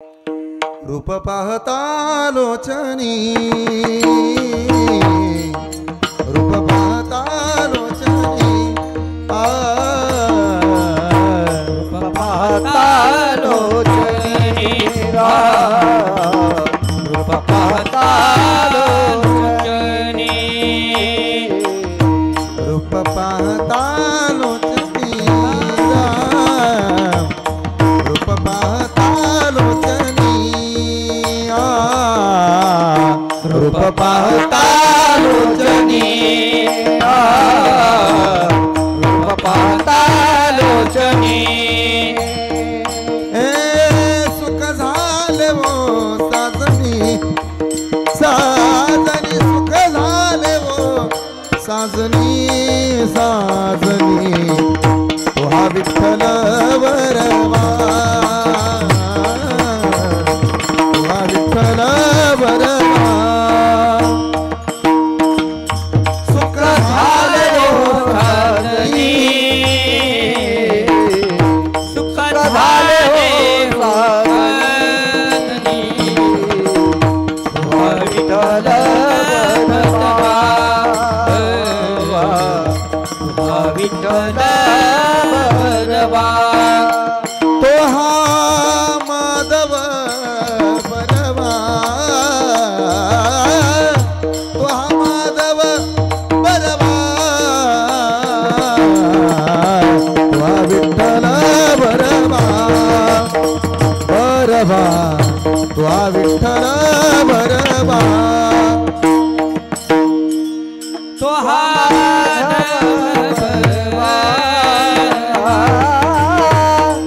रूप पाहता लोचनी, रूप पाहता लोचनी, रूप पाहता लोचनी, रूप पाहता लोचनी, रूप पाहता लोचनी, रूप पाहता लोचनी, रूप पाहता लोचनी, रूप पाहता लोचनी। सुख झाले वो साजनी, साजनी सुख झाले वो साजनी, साजनी तो हा विठ्ठल वरवा, तो हा विठ्ठल वरवा। सुख झाले वो साजनी, सुख झाले हो साजनी, तुझा विठ्ठल वरवा, तुझा विठ्ठल वरवा। तो हा माधव बरवा, तो हा माधव बरवा, तो हा विठ्ठल बरवा, बरवा तो हा विठ्ठल बरवा। तो हा भरवा,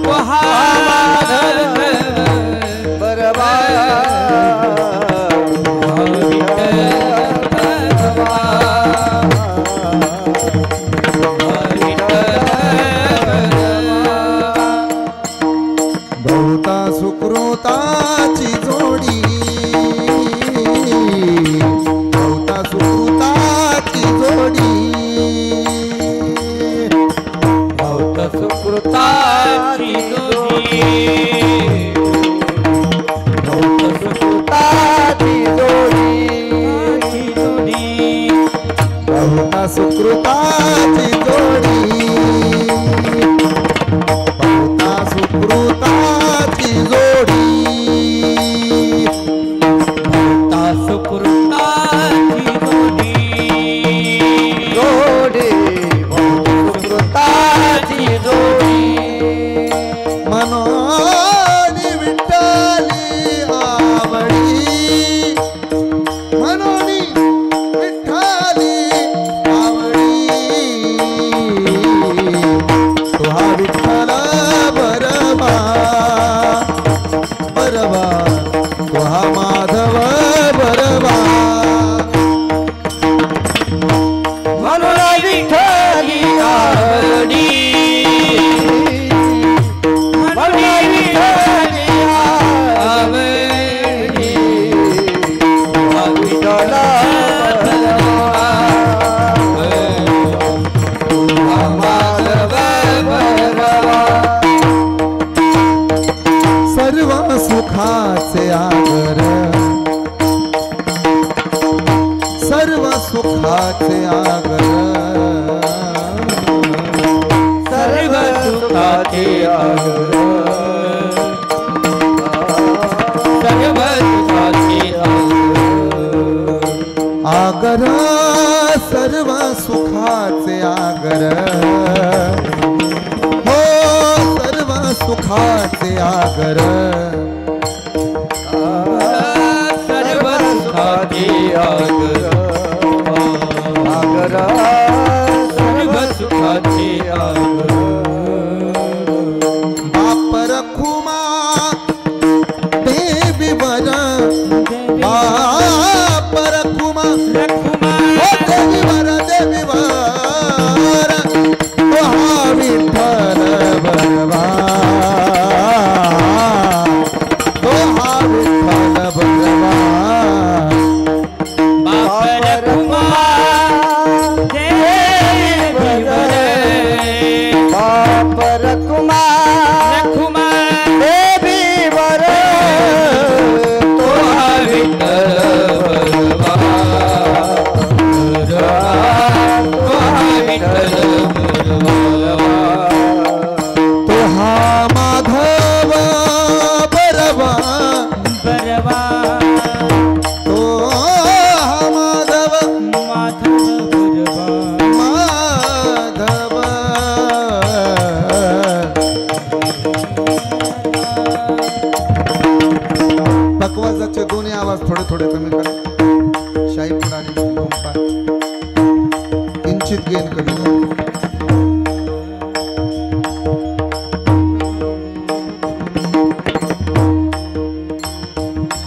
तो हा भरवा, बहुता सुकृताची जोडी, बहुता सुकृताची जोडी, बहुत सुकृताची जोडी, बहुत सुकृताची जोडी, बहुता सुकृताची जोडी, बहुता सुकृताची जोडी, बहुता सुकृताची जोडी, जोडी, बहुत सुकृताची जोडी। मनोनी विठ्ठली आवडी, मनोनी विठ्ठली आवडी, तो हा विठ्ठल बरवा, बरवा तो हा माधव बरवा। म्हणून विठ्ठली आवडी, म्हणून विठ्ठली आवडी, तुझा विठ्ठल बरवा, तुझा माधव बरवा। सर्व सुखाचे आगर, सर्व सुखाचे आगर, सर्व सुखाचे आगर, सर्व सुखाचे आगर, सर्व सुखाचे आगर, हो सर्व सुखाचे आगर, सर्व सुखाचे आगर, आगर, सर्व सुखाचे आगर। बाप रखुमा देवी वर, बाप रखुमा ओ देवी वर, देवी वर तो हा विठ्ठल बरवा, बकवासाचे दोन्ही आवाज थोडे थोडे कमी करा. शाही पुराणी पंपा किंचित गेन कमी करा.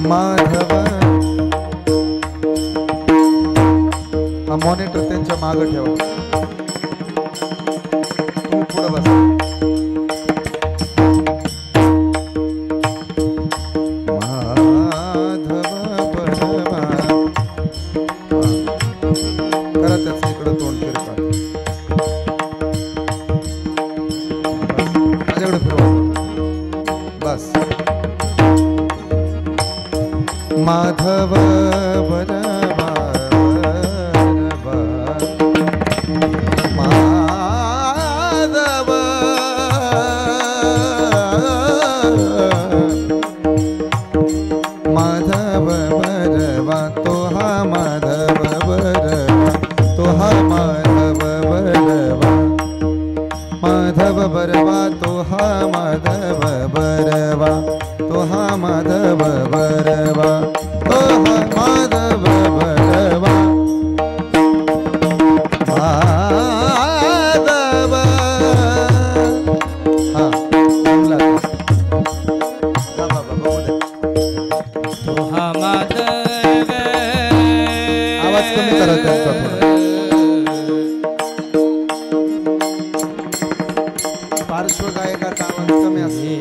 माधव हा मॉनिटर त्यांच्या मागे ठेवा. तुम्ही पुढे बसा. माधव परवा करा त्याचं इकडं तोंड फिरवा. माझ्याकडे फिरवा. बस. माधव बरवा माधव माधव बरवा तो हा माधव बरवा तो हा माधव बरवा माधव बरवा तो हा माधव बरवा तो हा माधव बरवा तो हा माधव बरवा माधव. हा बोला. बाबा बोला. तो हा माधव. आवाज कमी करा त्यांचा थोडा. पार्श्व गायकाचा आवाज कमी असेल.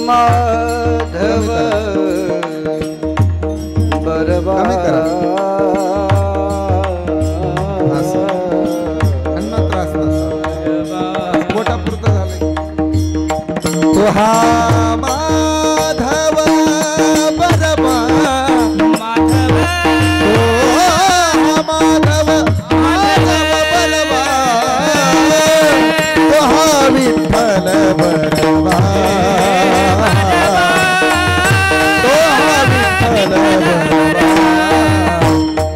माधव बरवा त्रास नसा. पोटापुरतं झालंय. तो हा माधव बरवा माधव तो हा माधव माधव बरवा तो हा विठ्ठल बरवा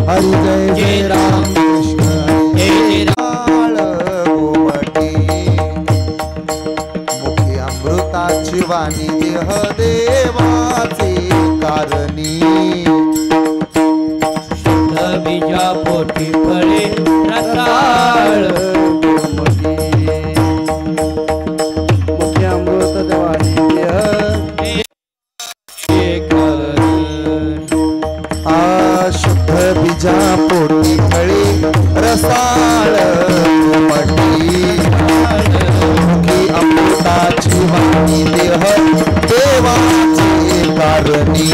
हरि जय जय राम कृष्ण गोमटी मुखी अमृताची वाणी देह देवाचे कारणी शुद्ध बीजा पोटी फळे रसाळ गोमटी मुख्य अमृत देवानी देह शुद्ध बीजा पोटी फळे रसाळ गोमटी मुखी अमृताची वाणी देह देवाचे कारणी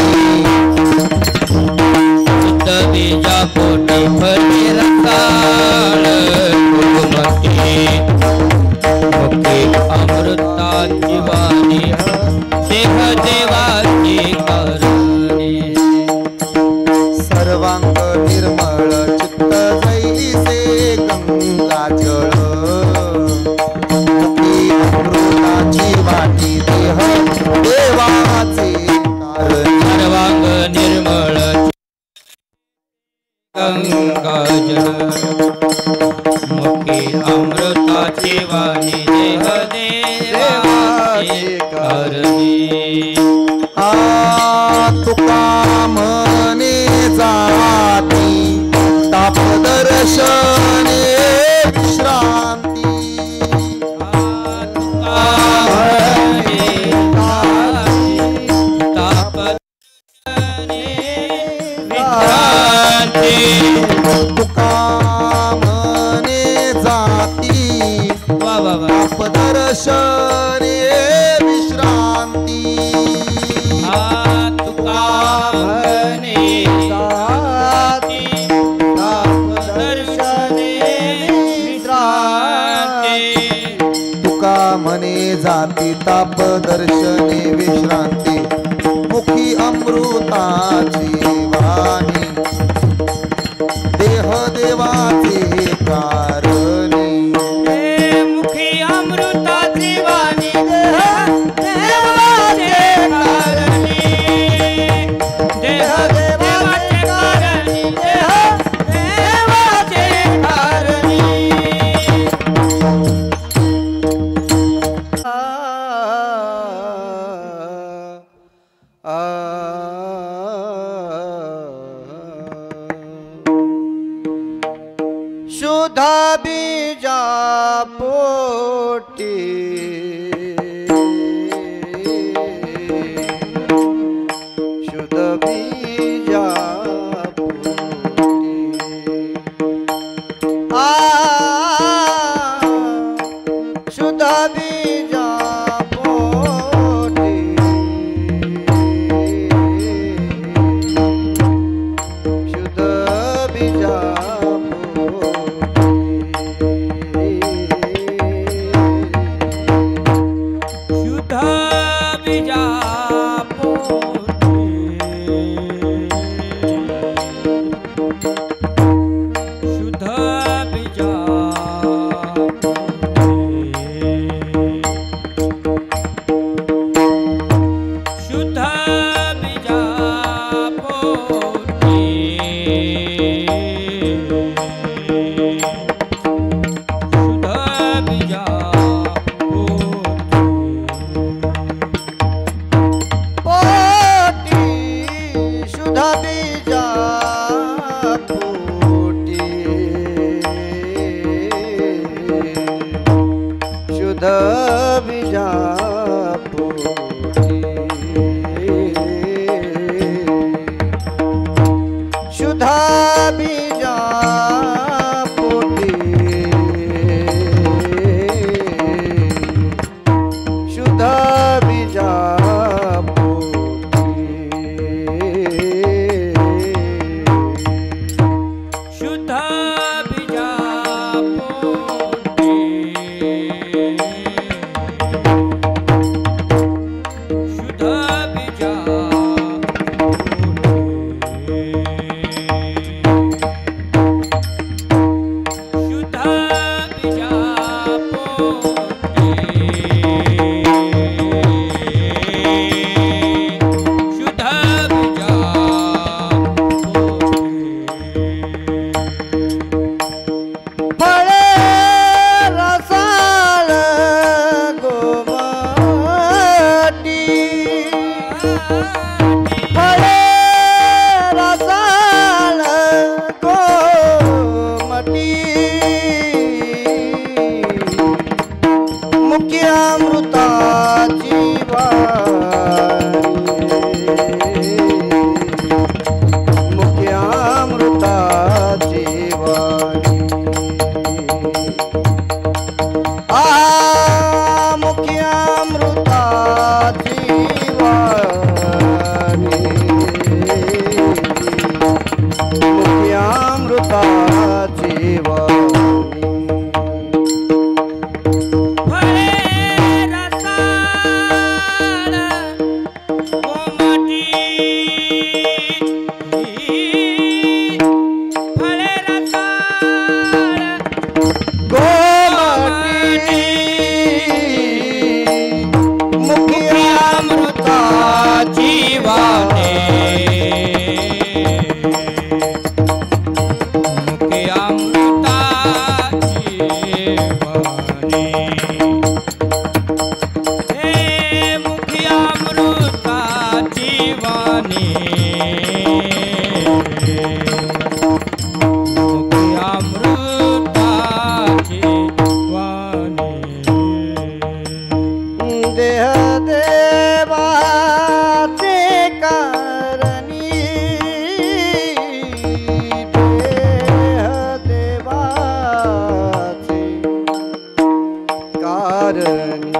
शुद्ध बीजा पोटी फळे रसाळ गोमटी मुखी अमृताची वाणी देह देवाची कारणी सर्वांग निर्मळ चित्त जैसे गंगा जळ मुखी अमृताची वाणी देह देवाचे कारणी सर्वांग निर्मळ गंगा जळ मुखी अमृताची वाणी देह देवाची कारणी तुका म्हणे जाती ताप दर्शने विश्रांती तुका म्हणे जाती ताप दर्शने विश्रांती मने जाती ताप दर्शने विश्रांती मुखी अमृताची वाणी देह देवाचे कारणी मुखी अमृताची वाणी देह देवाचे कारणी देह देवाचे कारणी देह देवाचे कारणी शुद्ध बीजा शुद्ध बीजा शुद्ध बीजा फळे रसाळ गोमटी फळे रसाळ गोमटी मुख्यामृताची वाणी मुख्यामृताची वाणी मुख्यामृताची वाणी मुख्यामृताची वाणी फळे रसाळ कोमटी फळे रसाळ गोमटी मुख्यामृताची वाणी देह देवाचे कारणी देह देवाचे कारणी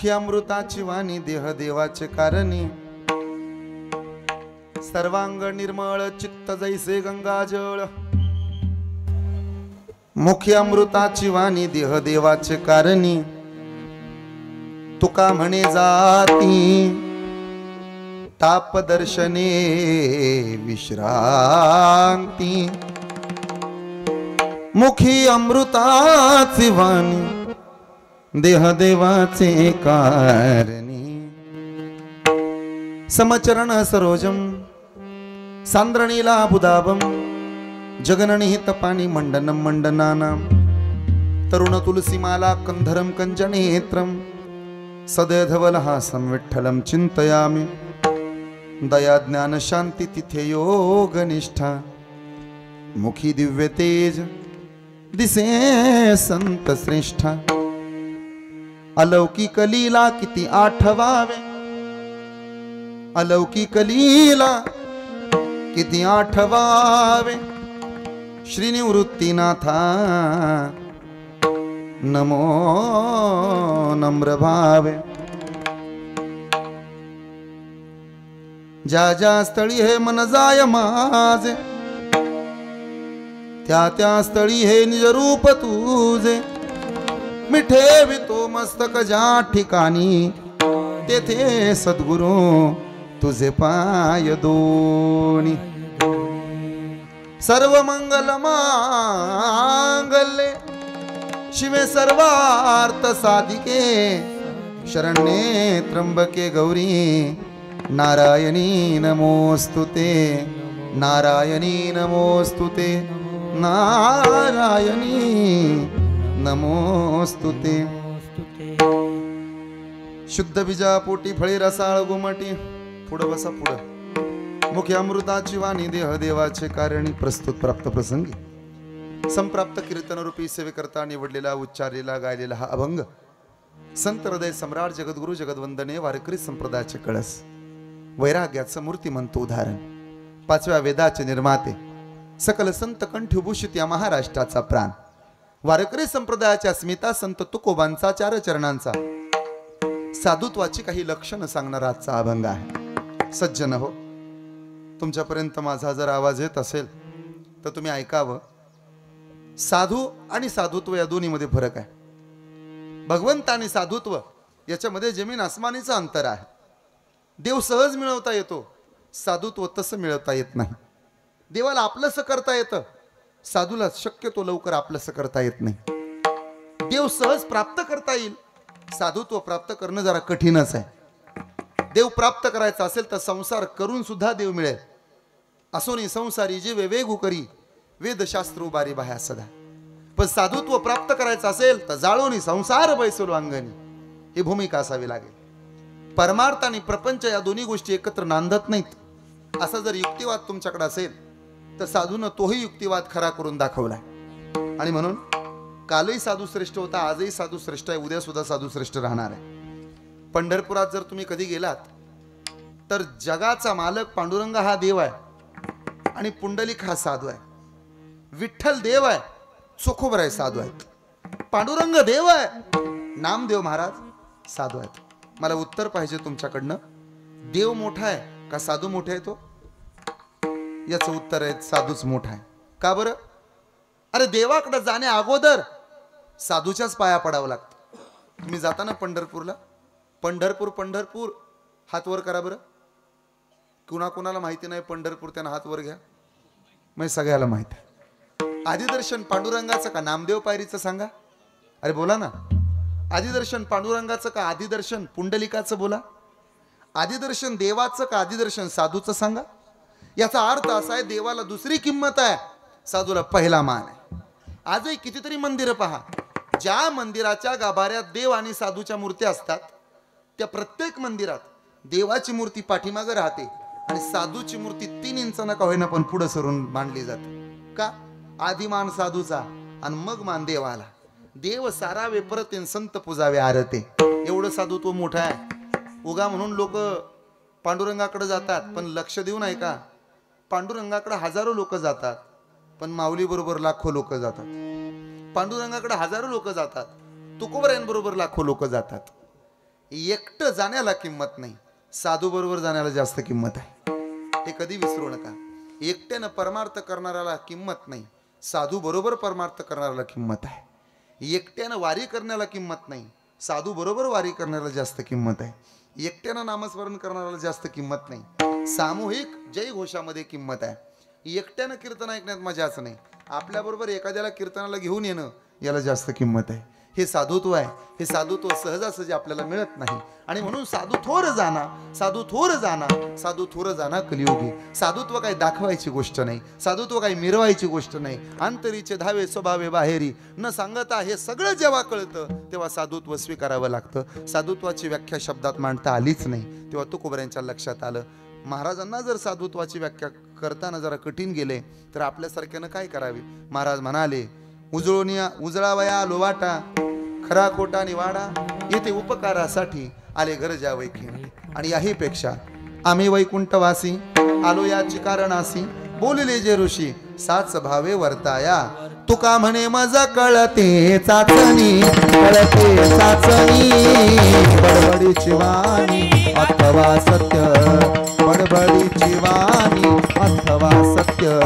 मुखी अमृताची वाणी देह देवाचे कारणी सर्वांग निर्मळ चित्त जैसे गंगाजळ मुखी अमृताची वाणी देह देवाचे कारणी तुका म्हणे जाती ताप दर्शने विश्रांती मुखी अमृताची वाणी देह देवाचे कारणी समचरण सरोजम सांद्रणीला बुदाबम जगननिहित पाणी मंडनम मंडनानाम तरुण तुलसीमाला कंधरम कंजनेत्रम सदैधवलहासं विठ्ठलं चिंतयामि दया ज्ञान शांती तिथे योग निष्ठा मुखी दिव्य तेज दिसे संत श्रेष्ठा अलौकिक लीला किती आठवावे अलौकिक लीला किती आठवावे श्री निवृत्तीनाथा नमो नम्र भावे ज्या ज्या स्थळी हे मन जाय माझे त्या त्या स्थळी हे निज रूप तुझे मी ठेवितो मस्तक ज्या ठिकाणी तेथे सद्गुरू तुझे पाय दोनी सर्व मंगल मांगल्ये शिवे सर्वार्थ साधिके शरण्ये त्र्यंबके गौरी नारायणी नमोस्तुते नारायणी नमोस्तुते नारायणी नमोस्तुते शुद्ध बीजा पोटी फळे रसाळ गुमटी पुढं बसा पुढं मुख्य अमृताची वाणी देह देवाचे कारणी प्रस्तुत प्राप्त प्रसंगी संप्राप्त कीर्तन रूपी सेवेकरता निवडलेला उच्चारलेला गायलेला हा अभंग संत हृदय सम्राट जगद्गुरु जगद्वंदने वारकरी संप्रदायाचे कळस वैराग्याचं मूर्तिमंत उदाहरण पाचव्या वेदाचे निर्माते सकल संत कंठभूषित या महाराष्ट्राचा प्राण वारकरी संप्रदायाच्या अस्मिता संत तुकोबांचा चार चरणांचा साधुत्वाची काही लक्षणं सांगणारा आजचा अभंग आहे। सज्जन हो, तुमच्यापर्यंत माझा जर आवाज येत असेल तर तुम्ही ऐकावं। साधू आणि साधुत्व या दोन्हीमध्ये फरक आहे। भगवंत आणि साधुत्व याच्यामध्ये जमीन आसमानीचं अंतर आहे। देव सहज मिळवता येतो, साधुत्व तसं मिळवता येत नाही। देवाला आपलंसं करता येतं, साधूला शक्यतो लवकर आपलंसं करता येत नाही। देव सहज प्राप्त करता येईल, साधुत्व प्राप्त करणं जरा कठीणच आहे। देव प्राप्त करायचा असेल तर संसार करून सुद्धा देव मिळेल। असोनी संसारी जीवे वेगू करी वेदशास्त्र उबारी बाह्या सदा। पण साधुत्व प्राप्त करायचं असेल तर जाळोनी संसार बैसलो अंगणी, ही भूमिका असावी लागेल। परमार्थ आणि प्रपंच या दोन्ही गोष्टी एकत्र नांदत नाहीत असा जर युक्तिवाद तुमच्याकडे असेल तर साधूनं तोही युक्तिवाद खरा करून दाखवलाय। आणि म्हणून कालही साधू श्रेष्ठ होता, आजही साधू श्रेष्ठ आहे, उद्या सुद्धा साधू श्रेष्ठ राहणार आहे। पंढरपुरात जर तुम्ही कधी गेलात तर जगाचा मालक पांडुरंग हा देव आहे आणि पुंडलिक हा साधू आहे। विठ्ठल देव आहे, चोखोबर साधू आहेत। पांडुरंग देव आहे, नामदेव महाराज साधू आहेत। मला उत्तर पाहिजे तुमच्याकडनं, देव मोठा आहे का साधू मोठा आहे? तो याचं उत्तर आहे साधूच मोठा आहे। का बरं? अरे देवाकडे जाण्या अगोदर साधूच्याच पाया पडावं लागतं। तुम्ही जाता ना पंढरपूरला, पंढरपूर पंढरपूर हात वर करा बरं। कुणाकुणाला माहिती नाही पंढरपूर, त्यांना हात वर घ्या, मग सगळ्याला माहिती आहे। आदिदर्शन पांडुरंगाचं का नामदेव पायरीचं सांगा? अरे बोला ना, आदिदर्शन पांडुरंगाचं का आदिदर्शन पुंडलिकाचं? बोला। आदिदर्शन देवाचं का आदिदर्शन साधूचं? सांगा। याचा अर्थ असा आहे देवाला दुसरी किंमत आहे, साधूला पहिला मान आहे। आजही कितीतरी मंदिरं पहा, ज्या मंदिराच्या गाभाऱ्यात देव आणि साधूच्या मूर्त्या असतात त्या प्रत्येक मंदिरात देवाची मूर्ती पाठीमागे राहते आणि साधूची मूर्ती 3 इंचांना का होईना पण पुढे सरून मांडली जाते। का? आधी मान साधूचा आणि मग मान देवाला। देव सारावे परते संत पुजावे आरते, एवढं साधुत्व मोठं आहे। उगा म्हणून लोक पांडुरंगाकडे जातात पण लक्ष देऊन आहे का? पांडुरंगाकडे हजारो लोक जातात पण माऊली बरोबर लाखो लोक जातात। पांडुरंगाकडे हजारो लोक जातात, तुकोबरायांबरोबर लाखो लोक जातात। एकटं जाण्याला किंमत नाही, साधू बरोबर जाण्याला जास्त किंमत आहे. हे कधी विसरू नका. एकट्यानं परमार्थ करणाऱ्याला किंमत नाही, साधू बरोबर परमार्थ करणाऱ्याला किंमत आहे. एकट्यानं वारी करण्याला किंमत नाही, साधू बरोबर वारी करण्याला जास्त किंमत आहे. एकट्यानं नामस्मरण करणाऱ्याला जास्त किंमत नाही, सामूहिक जय घोषामध्ये किंमत आहे. एकट्यानं कीर्तन ऐकण्यात मजाच नाही, आपल्याबरोबर एखाद्याला कीर्तनाला घेऊन येणं याला जास्त किंमत आहे. हे साधुत्व आहे. हे साधुत्व सहजासहजी आपल्याला मिळत नाही. आणि म्हणून साधू थोर जाना, साधू थोर जाना, साधू थोर जाना कलियुगी. साधुत्व काही दाखवायची गोष्ट नाही, साधुत्व काही मिरवायची गोष्ट नाही. अंतरीचे धावे स्वभावे बाहेरी न सांगता हे सगळं जेव्हा कळतं तेव्हा साधुत्व स्वीकारावं लागतं. साधुत्वाची व्याख्या शब्दात मांडता आलीच नाही, तेव्हा तुकोबऱ्यांच्या लक्षात आलं. महाराजांना जर साधुत्वाची व्याख्या करताना जरा कठीण गेले तर आपल्यासारख्यानं काय करावे. महाराज म्हणाले, उजळावया लोवाटा खरा खोटा निवाडा, येथे उपकारासाठी आले गरजा वैखिणी. आणि याहीपेक्षा आम्ही वैकुंठवासी आलो याची कारणासी, बोलले जे ऋषी साच भावे वर्ताया. तुका म्हणे माझा कळते चाचणी, कळते चाचणी, बडबडीची वाणी अथवा सत्य, बडबडीची वाणी अथवा सत्य.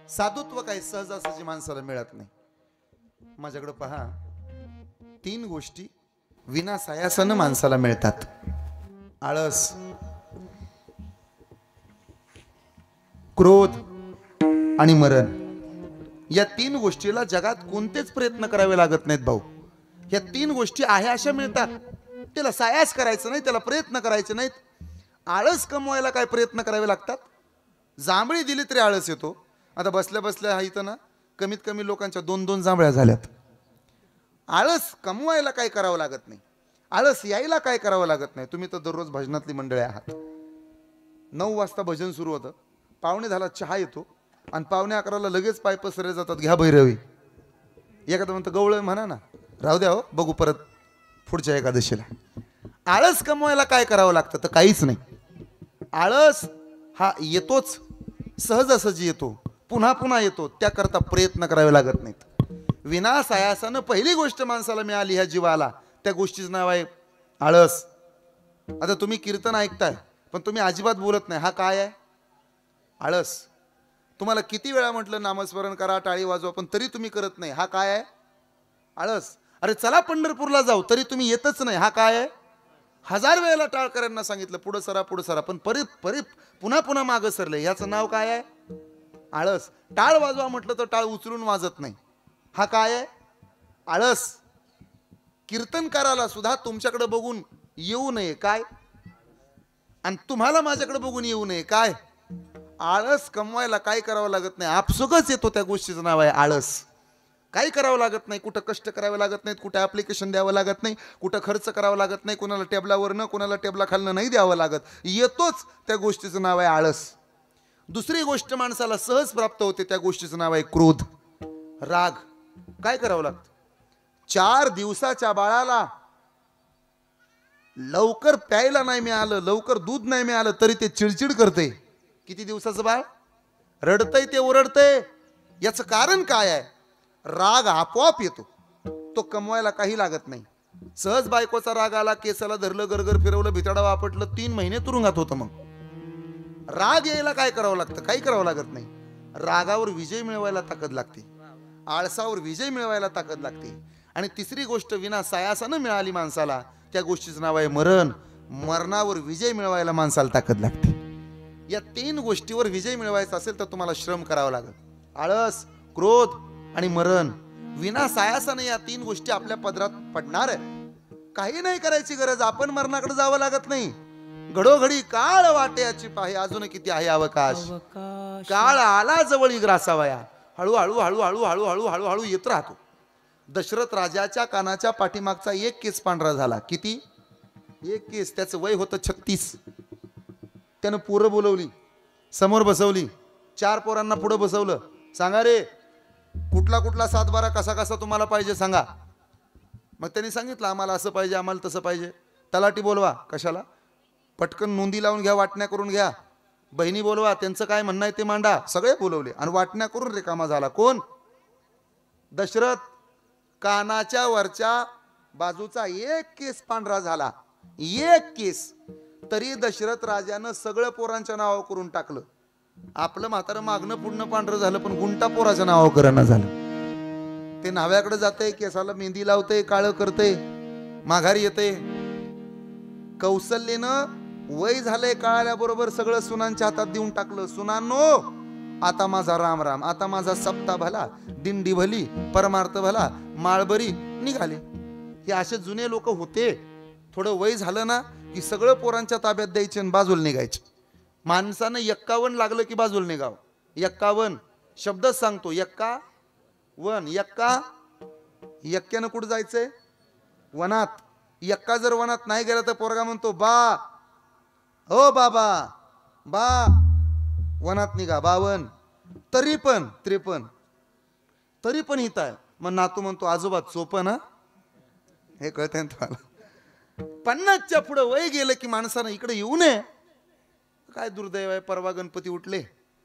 साधुत्व काही सहजासहजी माणसाला मिळत नाही. माझ्याकडे पहा, 3 गोष्टी विनासायासानं माणसाला मिळतात. आळस, क्रोध आणि मरण. या 3 गोष्टीला जगात कोणतेच प्रयत्न करावे लागत नाहीत भाऊ. या 3 गोष्टी आहे अशा मिळतात, त्याला सायास करायचं नाही, त्याला प्रयत्न करायचे नाहीत. आळस कमवायला काय प्रयत्न करावे लागतात. जांभळी दिली तरी आळस येतो. आता बसल्या बसल्या इथं ना कमीत कमी लोकांच्या 2-2 जांभळ्या झाल्यात. आळस कमवायला काय करावं लागत नाही, आळस यायला काय करावं लागत नाही. तुम्ही तर दररोज भजनातली मंडळी आहात. 9 वाजता भजन सुरू होतं, 9:45 चहा येतो आणि 11:45 लगेच पाय पसरले जातात, घ्या भैरवी. एखादं म्हणतं गवळ म्हणा ना, राहू द्या हो, बघू परत पुढच्या एकादशीला. आळस कमवायला काय करावं लागतं तर काहीच नाही. आळस हा येतोच, सहजासहजी येतो, पुन्हा पुन्हा येतो, त्याकरता प्रयत्न करावे लागत नाहीत. विनासायासानं पहिली गोष्ट माणसाला मिळाली ह्या जीवाला, त्या गोष्टीचं नाव आहे आळस. आता तुम्ही कीर्तन ऐकताय पण तुम्ही अजिबात बोलत नाही, हा काय आहे? आळस. तुम्हाला किती वेळा म्हटलं नामस्मरण करा, टाळी वाजवा, पण तरी तुम्ही करत नाही, हा काय आहे? आळस. अरे चला पंढरपूरला जाऊ, तरी तुम्ही येतच नाही, हा काय आहे? 1000 वेळेला टाळकऱ्यांना सांगितलं पुढं सरा, पण पुन्हा पुन्हा मागं सरले, याचं नाव काय आहे? आळस. टाळ वाजवा म्हटलं तर टाळ उचलून वाजत नाही, हा काय आहे? आळस. कीर्तनकाराला सुद्धा तुमच्याकडे बघून येऊ नये, काय? आणि तुम्हाला माझ्याकडे बघून येऊ नये, काय? आळस कमवायला काय करावं लागत नाही, आपसुकच येतो, त्या गोष्टीचं नाव आहे आळस. काही करावं लागत नाही, कुठं कष्ट करावे लागत नाहीत, कुठं ॲप्लिकेशन द्यावं लागत नाही, कुठं खर्च करावा लागत नाही, कोणाला टेबलावरनं कोणाला टेबला खालनं नाही द्यावं लागत, येतोच, त्या गोष्टीचं नाव आहे आळस. दुसरी गोष्ट माणसाला सहज प्राप्त होते, त्या गोष्टीचं नाव आहे क्रोध, राग. काय करावं लागतं? 4 दिवसाच्या बाळाला लवकर प्यायला नाही मिळालं, लवकर दूध नाही मिळालं तरी ते चिडचिड करते. किती दिवसाचं बाळ रडतंय, ते ओरडतंय, याचं कारण काय आहे? राग आपोआप येतो, तो कमवायला काही लागत नाही. सहज बायकोचा राग आला, केसाला धरलं, गरगर फिरवलं, भिताडा वापटलं, 3 महिने तुरुंगात होतं. मग राग यायला काय करावं लागतं? काही करावं लागत नाही. रागावर विजय मिळवायला ताकद लागते, आळसावर विजय मिळवायला ताकद लागते. आणि तिसरी गोष्ट विना सायासानं मिळाली माणसाला, त्या गोष्टीचं नाव आहे मरण. मरणावर विजय मिळवायला माणसाला ताकद लागते. या 3 गोष्टीवर विजय मिळवायचा असेल तर तुम्हाला श्रम करावा लागेल. आळस, क्रोध आणि मरण. विना सायासानं या 3 गोष्टी आपल्या पदरात पडणार आहे. काही नाही करायची गरज, आपण मरणाकडे जावं लागत नाही. घडोघडी काळ वाट्याची पाहे, अजून किती आहे अवकाश. काळ आला जवळ ग्रासावया, हळूहळू हळूहळू हळूहळू हळूहळू येत राहतो. दशरथ राजाच्या कानाच्या पाठीमागचा एक केस पांढरा झाला. किती? एक केस. त्याचं वय होतं 36. त्यानं पोरं बोलवली, समोर बसवली, 4 पोरांना पुढे बसवलं. सांगा रे, कुठला कुठला 7-12 कसा कसा तुम्हाला पाहिजे सांगा. मग त्यांनी सांगितलं आम्हाला असं पाहिजे, आम्हाला तसं पाहिजे. तलाठी बोलवा. कशाला? पटकन नोंदी लावून घ्या, वाटण्या करून घ्या. बहिणी बोलवा, त्यांचं काय म्हणणं आहे ते मांडा. सगळे बोलवले आणि वाटण्या करून रिकामा झाला. कोण? दशरथ. कानाच्या वरच्या बाजूचा एक केस पांढरा झाला, एक केस. तरी दशरथ राजानं सगळं पोरांच्या नावावर करून टाकलं. आपलं म्हातारं मागणं पुढणं पांढरं झालं, पण गुंटा पोराच्या नावावर करणं झालं. ते न्हाव्याकडे जाते, केसाला मेहंदी लावते, काळं करते, माघारी येते. कौशल्येनं वय झालंय कळाल्याबरोबर सगळं सुनांच्या हातात देऊन टाकलं. सुनांनो, आता माझा राम राम, आता माझा सप्ता भला, दिंडी भली, परमार्थ भला, माळबरी, निघाले. हे असे जुने लोक होते. थोडं वय झालं ना की सगळं पोरांच्या ताब्यात द्यायचे आणि बाजूला निघायचे. माणसानं 51 लागलं की बाजूला निघावं. 51 शब्दच सांगतो. 51. एक्क्यानं कुठं जायचंय? वनात. एक्का जर वनात नाही गेला तर पोरगा म्हणतो बा, हो बाबा, बा, वनात निघा. 52. तरी पण 53. तरी पण हित आहे. मग नातू म्हणतो आजोबा चोपन. हे कळतंय तुम्हाला? 50च्या पुढं वय गेलं की माणसानं इकडे येऊ नये. काय दुर्दैव आहे. परवा गणपती उठले,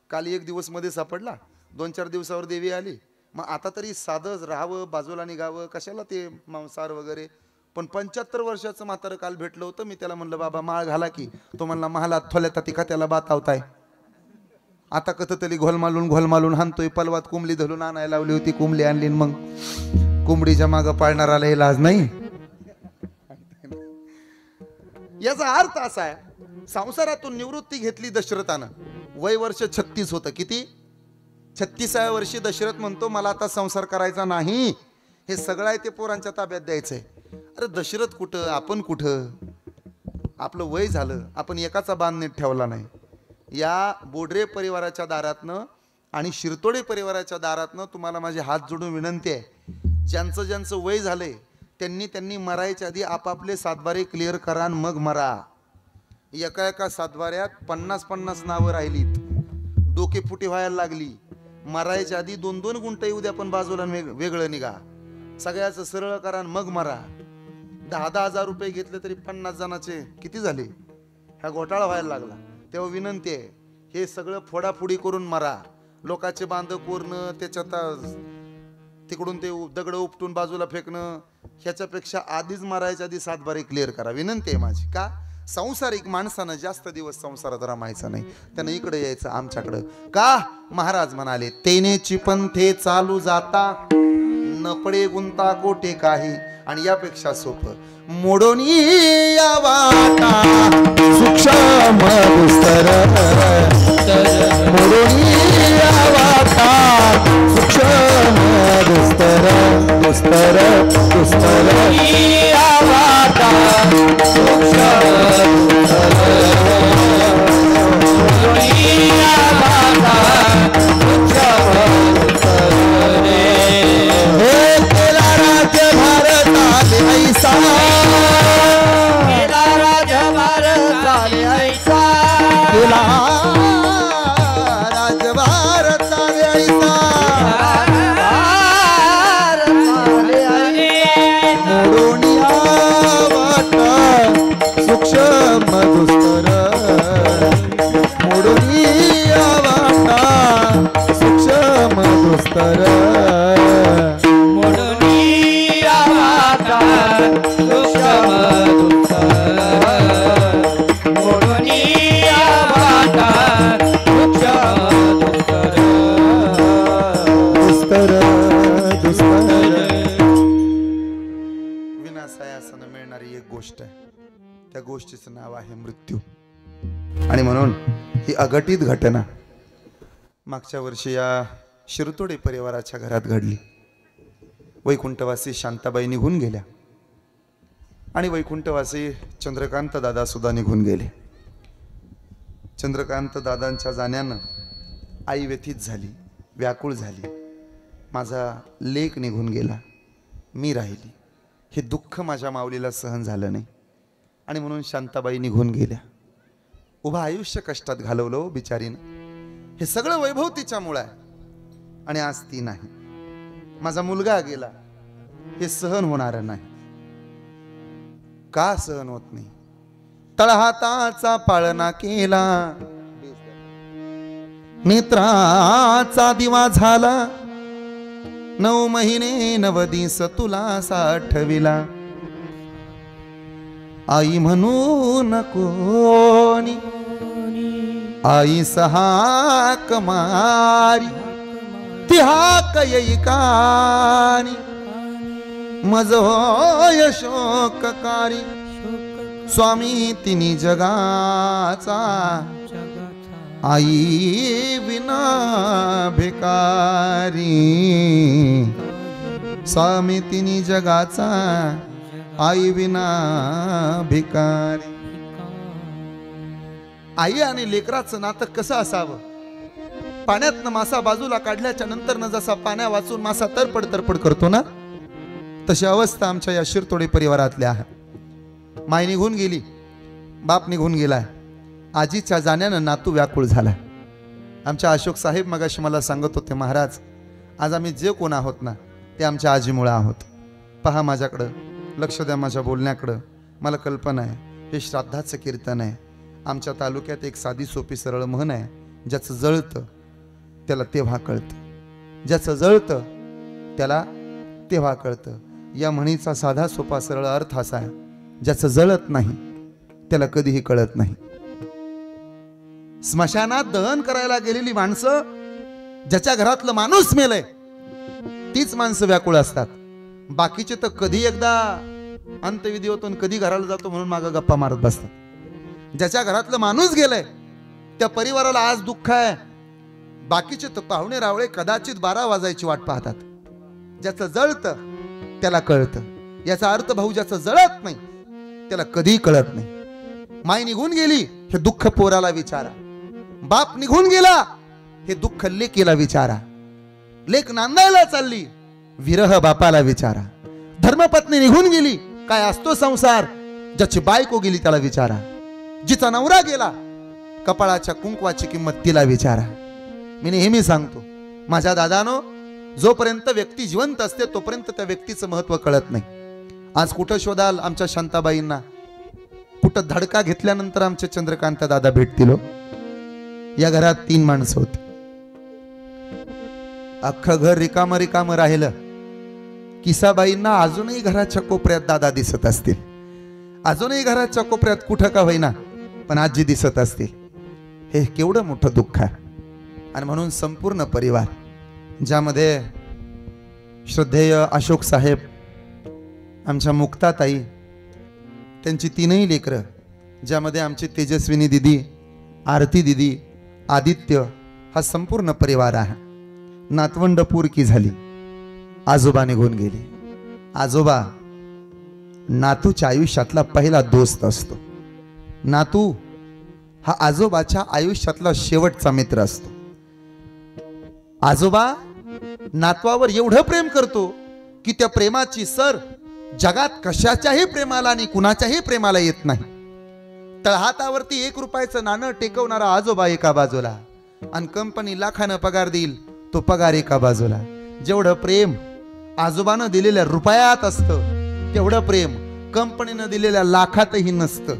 काल 1 दिवस मध्ये सापडला, 2-4 दिवसावर देवी आली. मग आता तरी साधं राहावं, बाजूला निघावं, कशाला ते मांसाहार वगैरे. पण 75 वर्षाचं म्हातारं काल भेटलं होतं. मी त्याला म्हणलं बाबा माळ घाला की. तो म्हणला महालात थोल्यात ती का त्याला बातावताय. आता कथ तरी घोलमालून हाणतोय. पलवात कोंबडी धरून आणायला लावली होती, कोंबडी आणली, मग कोंबडीच्या मागं पाळणाराला इलाज नाही. याचा अर्थ असा आहे, संसारातून निवृत्ती घेतली दशरथानं. वय वर्ष 36 होतं. किती? 36व्या वर्षी दशरथ म्हणतो मला आता संसार करायचा नाही, हे सगळं आहे ते पोरांच्या ताब्यात द्यायचंय. अरे दशरथ कुठं, आपण कुठं? आपलं वय झालं, आपण एकाचा बांध नीट ठेवला नाही. या बोडरे परिवाराच्या दारातनं आणि शिरतोडे परिवाराच्या दारातनं तुम्हाला माझे हात जोडून विनंती आहे, ज्यांचं ज्यांचं वय झालंय त्यांनी मरायच्या आधी आपापले 7-12 क्लिअर करा आणि मग मरा. एका सातबाऱ्यात 50-50 नावं राहिलीत, डोकेफुटी व्हायला लागली. मरायच्या आधी 2-2 गुंठ येऊ द्या, पण बाजूला वेगळं निघा. सगळ्याचं सरळ करा आणि मग मरा. 10-10 हजार रुपये घेतले तरी 50 जणांचे किती झाले? हा घोटाळा व्हायला लागला. तेव्हा विनंती आहे, हे सगळं फोडाफोडी करून मरा. लोकांचे बांध कोरणं, त्याच्यात तिकडून ते दगड उपटून बाजूला फेकणं, ह्याच्यापेक्षा आधीच मरायच्या आधी 7-12 क्लिअर करा. विनंती आहे माझी. का? संसारिक माणसानं जास्त दिवस संसारात रमायचं नाही, त्यानं इकडे यायचं आमच्याकडं. का? महाराज म्हणाले तेनेची पंथे चालू जाता, न पडे गुंता कोटे काही. आणि यापेक्षा सोपं, मोडोनी या वाटा सूक्ष्म दुस्तर, मोडोनी या वाटा सूक्ष्म दुस्तर, दुस्तर दुस्तर या वाटा सूक्ष्म दुस्तर, मोडोनी या वाटा सूक्ष्म दुस्तर. ऐसा केला राजभार चाले ऐसा, केला राजभार चाले ऐसा, चाले मोडोनी त्या गोष्टीचं नाव आहे मृत्यू. आणि म्हणून ही अघटित घटना मागच्या वर्षी या शिरतोडे परिवाराच्या घरात घडली. वैकुंठवासी शांताबाई निघून गेल्या आणि वैकुंठवासी चंद्रकांत दादा सुद्धा निघून गेले. चंद्रकांत दादांच्या जाण्यानं आई व्यथित झाली, व्याकुळ झाली. माझा लेक निघून गेला, मी राहिली. हे दुःख माझ्या माऊलीला सहन झालं नाही आणि म्हणून शांताबाई निघून गेल्या. उभं आयुष्य कष्टात घालवलं बिचारीनं. हे सगळं वैभव तिच्यामुळे आहे आणि आज ती नाही. माझा मुलगा गेला, हे सहन होणार नाही. का सहन होत नाही? तळहाताचा पाळणा केला, नेत्राचा दिवा झाला, 9 महिने 9 दिवस तुला साठविला. आई म्हणू नकोनी, आई सहाक मारी, ती हाक येईकानी, मज होय शोककारी. स्वामी तिनी जगाचा, आई विना भिकारी. स्वामी तिनी जगाचा, आई विना भिकारी. आई आणि लेकराचं नातं कसं असावं? पाण्यातनं मासा बाजूला काढल्याच्या नंतर न जसा पाण्या वाचून मासा तरपड तरपड करतो ना, तशी अवस्था आमच्या या शिरतोडे परिवारातल्या आहे. माय निघून गेली, बाप निघून गेलाय. आजीच्या जाण्यानं नातू व्याकुळ झाला. आमच्या अशोक साहेब मगाशी मला सांगत होते, महाराज आज आम्ही जे कोण आहोत ना ते आमच्या आजीमुळे आहोत. पहा माझ्याकडं, लक्ष द्या माझ्या बोलण्याकडं. मला कल्पना आहे हे श्राद्धाचं कीर्तन आहे. आमच्या तालुक्यात एक साधी सोपी सरळ म्हण आहे, ज्याचं जळतं त्याला तेव्हा कळतं, ज्याचं जळतं त्याला तेव्हा कळतं. या म्हणीचा साधा सोपा सरळ अर्थ असा आहे, ज्याचं जळत नाही त्याला कधीही कळत नाही. स्मशानात दहन करायला गेलेली माणसं, ज्याच्या घरातलं माणूस मेलय तीच माणसं व्याकुळ असतात. बाकीचे तर कधी एकदा अंत्यविधी होतो, कधी घराला जातो म्हणून मागं गप्पा मारत बसतात. ज्याच्या घरातलं माणूस गेलंय त्या परिवाराला आज दुःख आहे. बाकीचे तर पाहुणे रावळे कदाचित 12 वाजायची वाट पाहतात. ज्याचं जळतं त्याला कळतं. याचा अर्थ भाऊ, ज्याचं जळत नाही त्याला कधीही कळत नाही. माय निघून गेली हे दुःख पोराला विचारा, बाप निघून गेला हे दुःख लेकीला विचारा, लेक नांदायला चालली विरह बापाला विचारा, धर्मपत्नी निघून गेली काय असतो संसार, ज्याची बायको गेली त्याला विचारा, जिचा नवरा गेला कपाळाच्या कुंकवाची किंमत तिला विचारा. मी नेहमी सांगतो माझ्या दादानो, जोपर्यंत व्यक्ती जिवंत असते तोपर्यंत त्या व्यक्तीचं महत्व कळत नाही. आज कुठं शोधाल आमच्या शांताबाईंना? कुठं धडका घेतल्यानंतर आमचे चंद्रकांत दादा भेटतील. या घरात 3 माणसं होती. अख्खं घर रिकाम रिकाम राहिलं. किसाबाईंना अजूनही घराच्या कोपऱ्यात दादा दिसत असतील, अजूनही घराच्या कोपऱ्यात कुठं का होईना पण आजी दिसत असतील. हे केवढं मोठं दुःख आहे. आणि म्हणून संपूर्ण परिवार, ज्यामध्ये श्रद्धेय अशोक साहेब, आमच्या मुक्ताताई, त्यांची 3ही लेकरं, ज्यामध्ये आमची तेजस्विनी दिदी, आरती दिदी, आदित्य, हा संपूर्ण परिवार आहे. नातवंड पुरकी झाली, आजोबा निघून गेले. आजोबा नातूच्या आयुष्यातला पहिला दोस्त असतो. नातू हा आजोबाच्या आयुष्यातला शेवटचा मित्र असतो. आजोबा नातवावर एवढं प्रेम करतो की त्या प्रेमाची सर जगात कशाच्याही प्रेमाला आणि कुणाच्याही प्रेमाला येत नाही. तळहातावरती 1 रुपयाचं नाणं टेकवणारा आजोबा एका बाजूला आणि कंपनी लाखानं पगार देईल तो पगार एका बाजूला. जेवढं प्रेम आजोबानं दिलेल्या रुपयात असतं तेवढं प्रेम कंपनीनं दिलेल्या लाखातही नसतं.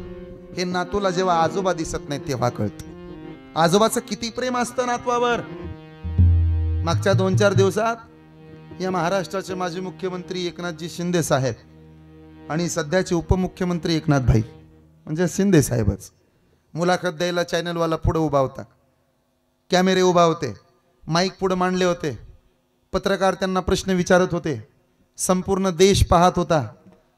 हे नातूला जेव्हा आजोबा दिसत नाही तेव्हा कळतं आजोबाचं किती प्रेम असतं नातवावर. मागच्या 2-4 दिवसात या महाराष्ट्राचे माजी मुख्यमंत्री एकनाथजी शिंदे साहेब आणि सध्याचे उपमुख्यमंत्री एकनाथ भाई म्हणजे शिंदे साहेबच मुलाखत द्यायला चॅनलवाला पुढे उभा होता, कॅमेरे उभा होते, माईक पुढे मांडले होते, पत्रकार त्यांना प्रश्न विचारत होते, संपूर्ण देश पाहत होता.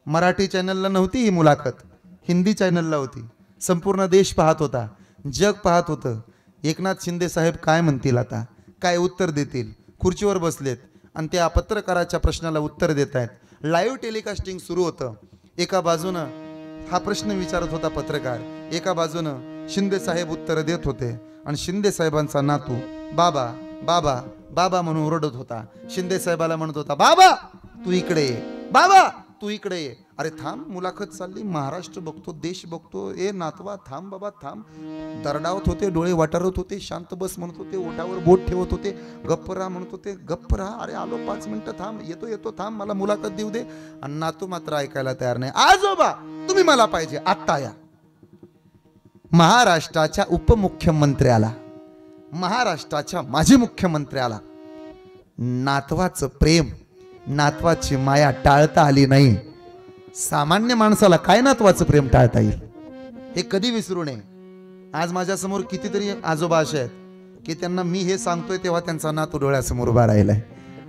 मराठी चॅनलला नव्हती ही मुलाखत, हिंदी चॅनलला होती. संपूर्ण देश पाहत होता, जग पाहत होतं. एकनाथ शिंदे साहेब काय म्हणतील, आता काय उत्तर देतील. खुर्चीवर बसलेत आणि त्या पत्रकाराच्या प्रश्नाला उत्तर देत आहेत. लाईव्ह टेलिकास्टिंग सुरू होतं. एका बाजूनं हा प्रश्न विचारत होता पत्रकार, एका बाजूनं शिंदे साहेब उत्तर देत होते. आणि शिंदे साहेबांचा नातू बाबा बाबा बाबा म्हणून ओरडत होता. शिंदे साहेबाला म्हणत होता, बाबा तू इकडे ये, बाबा तू इकडे ये. अरे थांब, मुलाखत चालली, महाराष्ट्र बघतो, देश बघतो. ए नातवा थांब बाबा थांब. दरडावत होते, डोळे वाटारत होते, शांत बस म्हणत होते, ओठावर बोट ठेवत होते, गप्प राहा म्हणत होते, गप्प राहा. अरे आलो 5 मिनिटं थांब, येतो येतो थांब, मला मुलाखत देऊ दे. आणि नातू मात्र ऐकायला तयार नाही. आजोबा तुम्ही मला पाहिजे आत्ता या. महाराष्ट्राच्या उपमुख्यमंत्र्याला, महाराष्ट्राच्या माजी मुख्यमंत्र्याला नातवाचं प्रेम, नातवाची माया टाळता आली नाही. सामान्य माणसाला काय नातवाचं प्रेम टाळता येईल, हे कधी विसरू नये. आज माझ्यासमोर कितीतरी आजोबा असे आहेत की त्यांना मी हे सांगतोय तेव्हा त्यांचा नातू डोळ्यासमोर उभा राहिलाय.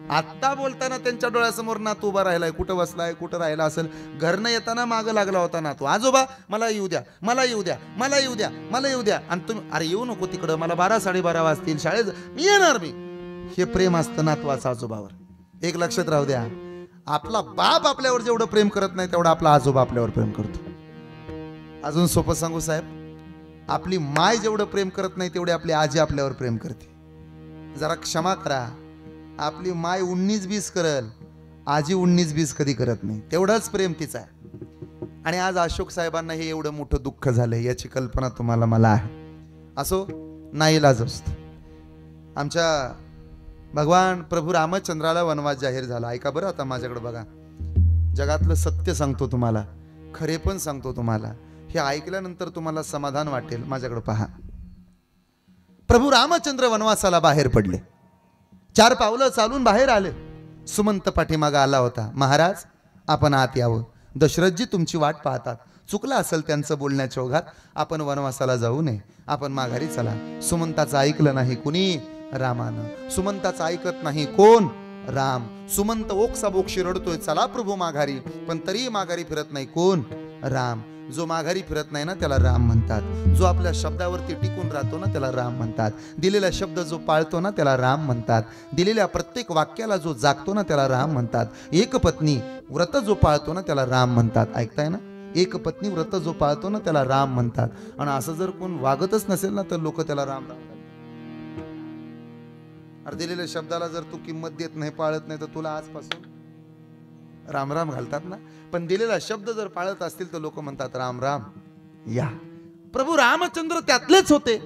आत्ता बोलताना त्यांच्या डोळ्यासमोर नातू उभा राहिलाय. कुठं बसलाय, कुठं राहिला असेल. घरनं येताना मागं लागला होता नातू, आजोबा मला येऊ द्या, मला येऊ द्या, मला येऊ द्या, मला येऊ द्या. आणि तुम्ही अरे येऊ नको तिकडं, मला 12 12:30 वाजतील, शाळेत मी येणार. मी हे प्रेम असतं नातवाचं आजोबावर. एक लक्षात राहू द्या, आपला बाप आपल्यावर जेवढं प्रेम करत नाही तेवढं आपला आजोबा आपल्यावर प्रेम करतो. अजून सोपं सांगू साहेब, आपली माय जेवढं प्रेम करत नाही तेवढे आपली आजी आपल्यावर प्रेम करते. जरा क्षमा करा, आपली माय 19-20 करल, आजी 19-20 कधी करत नाही. तेवढंच प्रेम तिचं आहे. आणि आज अशोक साहेबांना हे एवढं मोठं दुःख झालंय याची कल्पना तुम्हाला मला आहे. असो, नाईलाज असतो. आमच्या भगवान प्रभू रामचंद्राला वनवास जाहीर झाला. ऐका बरं आता माझ्याकडे बघा, जगातलं सत्य सांगतो तुम्हाला, खरे पण सांगतो तुम्हाला. हे ऐकल्यानंतर तुम्हाला समाधान वाटेल. माझ्याकडे पहा. प्रभू रामचंद्र वनवासाला बाहेर पडले. 4 पावलं चालून बाहेर आले. सुमंत पाठीमागा आला होता. महाराज आपण आत यावं, दशरथजी तुमची वाट पाहतात. चुकलं असेल त्यांचं बोलण्याच्या ओघात, आपण वनवासाला जाऊ नये, आपण माघारी चला. सुमंताचं ऐकलं नाही कुणी, रामानं. सुमंताचं ऐकत नाही कोण, राम. सुमंत ओक्साबोक्षी रडतोय, चला प्रभू माघारी, पण तरी माघारी फिरत नाही कोण, राम. जो माघारी फिरत नाही ना त्याला राम म्हणतात. जो आपल्या शब्दावरती टिकून राहतो ना त्याला राम म्हणतात. दिलेला शब्द जो पाळतो ना त्याला राम म्हणतात. दिलेल्या प्रत्येक वाक्याला जो जागतो ना त्याला राम म्हणतात. एक पत्नी व्रत जो पाळतो ना त्याला राम म्हणतात. ऐकताय ना, एक पत्नी व्रत जो पाळतो ना त्याला राम म्हणतात. आणि असं जर कोण वागतच नसेल ना तर लोक त्याला राम राम. अरे दिलेल्या शब्दाला जर तू किंमत देत नाही, पाळत नाही, तर तुला आजपासून राम राम घालतात ना. पण दिलेला शब्द जर पाळत असतील तर लोक म्हणतात राम राम या. प्रभू रामचंद्र त्यातलेच होते.